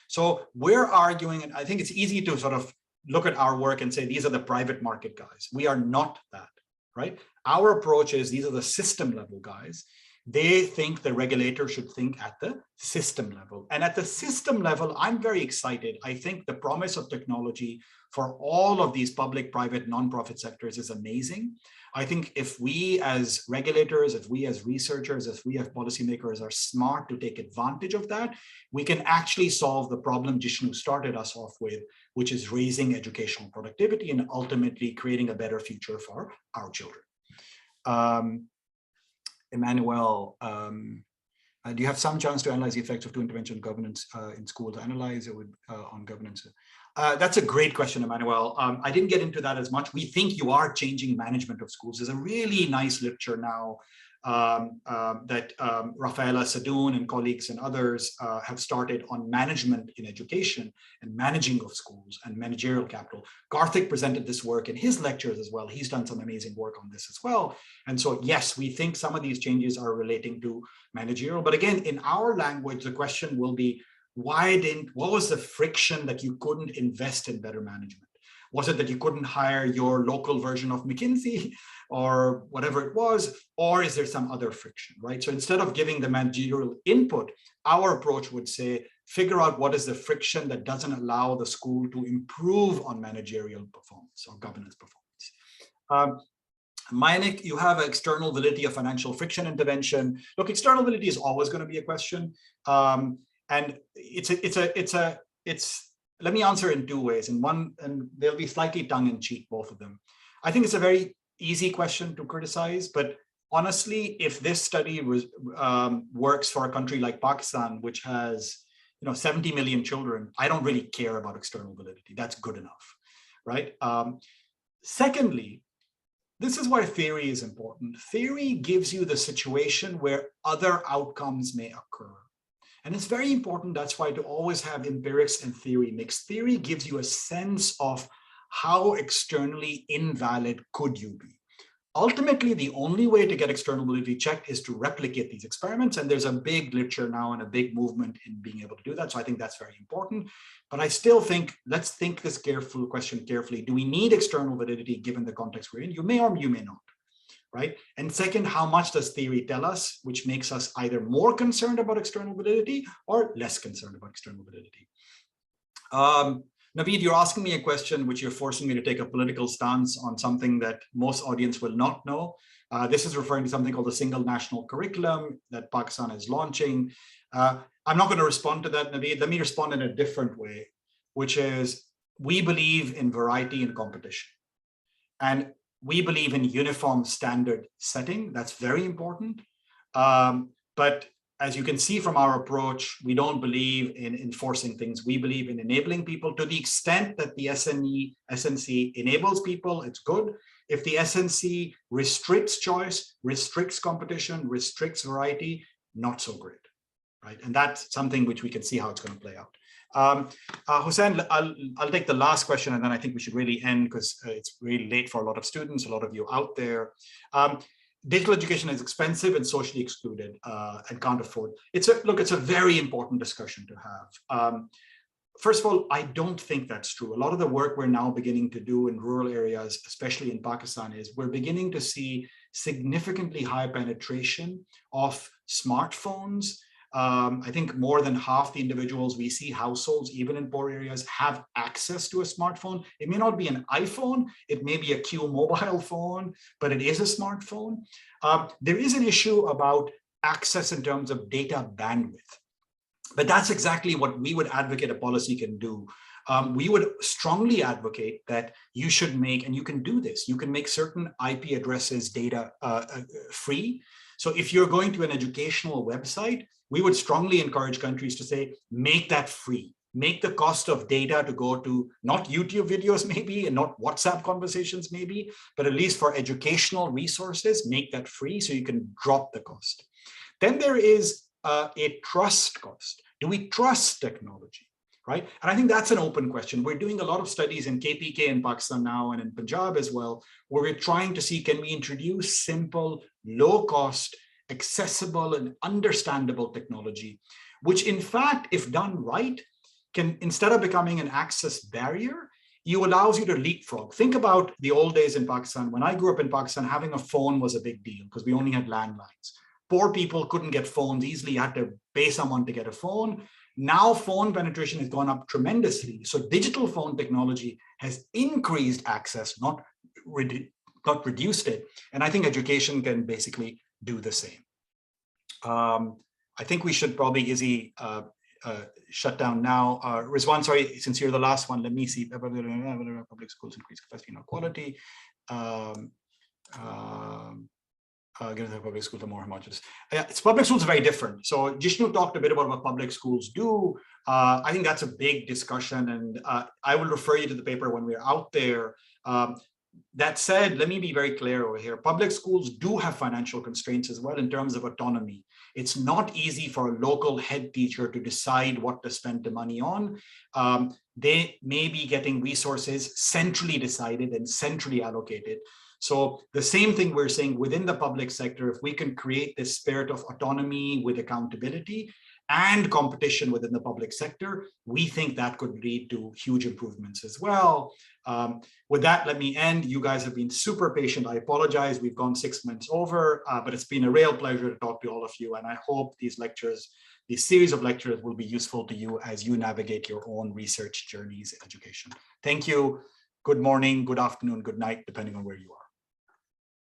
So we're arguing, and I think it's easy to sort of look at our work and say, these are the private market guys. We are not that, right? Our approach is these are the system level guys. They think the regulator should think at the system level. And at the system level, I'm very excited. I think the promise of technology for all of these public, private, nonprofit sectors is amazing. I think if we as regulators, if we as researchers, if we as policymakers are smart to take advantage of that, we can actually solve the problem Jishnu started us off with, which is raising educational productivity and ultimately creating a better future for our children. Emmanuel, do you have some chance to analyze the effects of two intervention governance in schools? Analyze it on governance. That's a great question, Emmanuel. I didn't get into that as much. We think you are changing management of schools. There's a really nice literature now that Rafaela Sadoun and colleagues and others have started on management in education and managing of schools and managerial capital. Karthik presented this work in his lectures as well. He's done some amazing work on this as well. And so, yes, we think some of these changes are relating to managerial. But again, in our language, the question will be, what was the friction that you couldn't invest in better management? Was it that you couldn't hire your local version of McKinsey or whatever it was, or is there some other friction, right? So instead of giving the managerial input, our approach would say, figure out what is the friction that doesn't allow the school to improve on managerial performance or governance performance. Mayanik, you have an external validity of financial friction intervention. Look, external validity is always going to be a question. And let me answer in two ways. And they'll be slightly tongue-in-cheek, both of them. I think it's a very easy question to criticize, but honestly, if this study works for a country like Pakistan, which has 70 million children, I don't really care about external validity. That's good enough, right? Secondly, this is why theory is important. Theory gives you the situation where other outcomes may occur. And it's very important, that's why, to always have empirics and theory mixed. Theory gives you a sense of how externally invalid could you be. Ultimately, the only way to get external validity checked is to replicate these experiments. And there's a big literature now and a big movement in being able to do that. So I think that's very important. But I still think, let's think this question carefully. Do we need external validity given the context we're in? You may or you may not. Right? And second, how much does theory tell us, which makes us either more concerned about external validity or less concerned about external validity? Naveed, you're asking me a question which you're forcing me to take a political stance on something that most audience will not know. This is referring to something called the single national curriculum that Pakistan is launching. I'm not going to respond to that, Naveed. Let me respond in a different way, which is we believe in variety and competition. And we believe in uniform standard setting. That's very important. But as you can see from our approach, we don't believe in enforcing things. We believe in enabling people to the extent that the SNC enables people, it's good. If the SNC restricts choice, restricts competition, restricts variety, not so great, right? And that's something which we can see how it's going to play out. Hussein, I'll take the last question and then I think we should really end because it's really late for a lot of students, a lot of you out there. Digital education is expensive and socially excluded and can't afford. It's a very important discussion to have. First of all, I don't think that's true. A lot of the work we're now beginning to do in rural areas, especially in Pakistan, is we're beginning to see significantly high penetration of smartphones. I think more than half the individuals we see, households, even in poor areas, have access to a smartphone. It may not be an iPhone, it may be a Q mobile phone, but it is a smartphone. There is an issue about access in terms of data bandwidth. But that's exactly what we would advocate a policy can do. We would strongly advocate that you should make, and you can do this, you can make certain IP addresses data free. So if you're going to an educational website, we would strongly encourage countries to say, make that free. Make the cost of data to go to not YouTube videos maybe, and not WhatsApp conversations maybe, but at least for educational resources, make that free so you can drop the cost. Then there is a trust cost. Do we trust technology, right? And I think that's an open question. We're doing a lot of studies in KPK in Pakistan now and in Punjab as well, where we're trying to see, can we introduce simple, low cost, accessible, and understandable technology, which in fact, if done right, can, instead of becoming an access barrier, allows you to leapfrog. Think about the old days in Pakistan. When I grew up in Pakistan, having a phone was a big deal because we only had landlines. Poor people couldn't get phones easily. You had to pay someone to get a phone. Now phone penetration has gone up tremendously. So digital phone technology has increased access, not reduced it. And I think education can basically do the same. I think we should probably, Izzy, shut down now. Rizwan, sorry, since you're the last one, let me see. Public schools increase capacity and quality. Give the public schools are more homogeneous. It's public schools are very different. So Jishnu talked a bit about what public schools do. I think that's a big discussion, and I will refer you to the paper when we're out there. That said, let me be very clear over here. Public schools do have financial constraints as well in terms of autonomy. It's not easy for a local head teacher to decide what to spend the money on. They may be getting resources centrally decided and centrally allocated. So the same thing we're saying within the public sector, if we can create this spirit of autonomy with accountability and competition within the public sector, we think that could lead to huge improvements as well. With that, let me end. You guys have been super patient. I apologize. We've gone 6 minutes over, but it's been a real pleasure to talk to all of you. And I hope these lectures, this series of lectures will be useful to you as you navigate your own research journeys in education. Thank you. Good morning, good afternoon, good night, depending on where you are.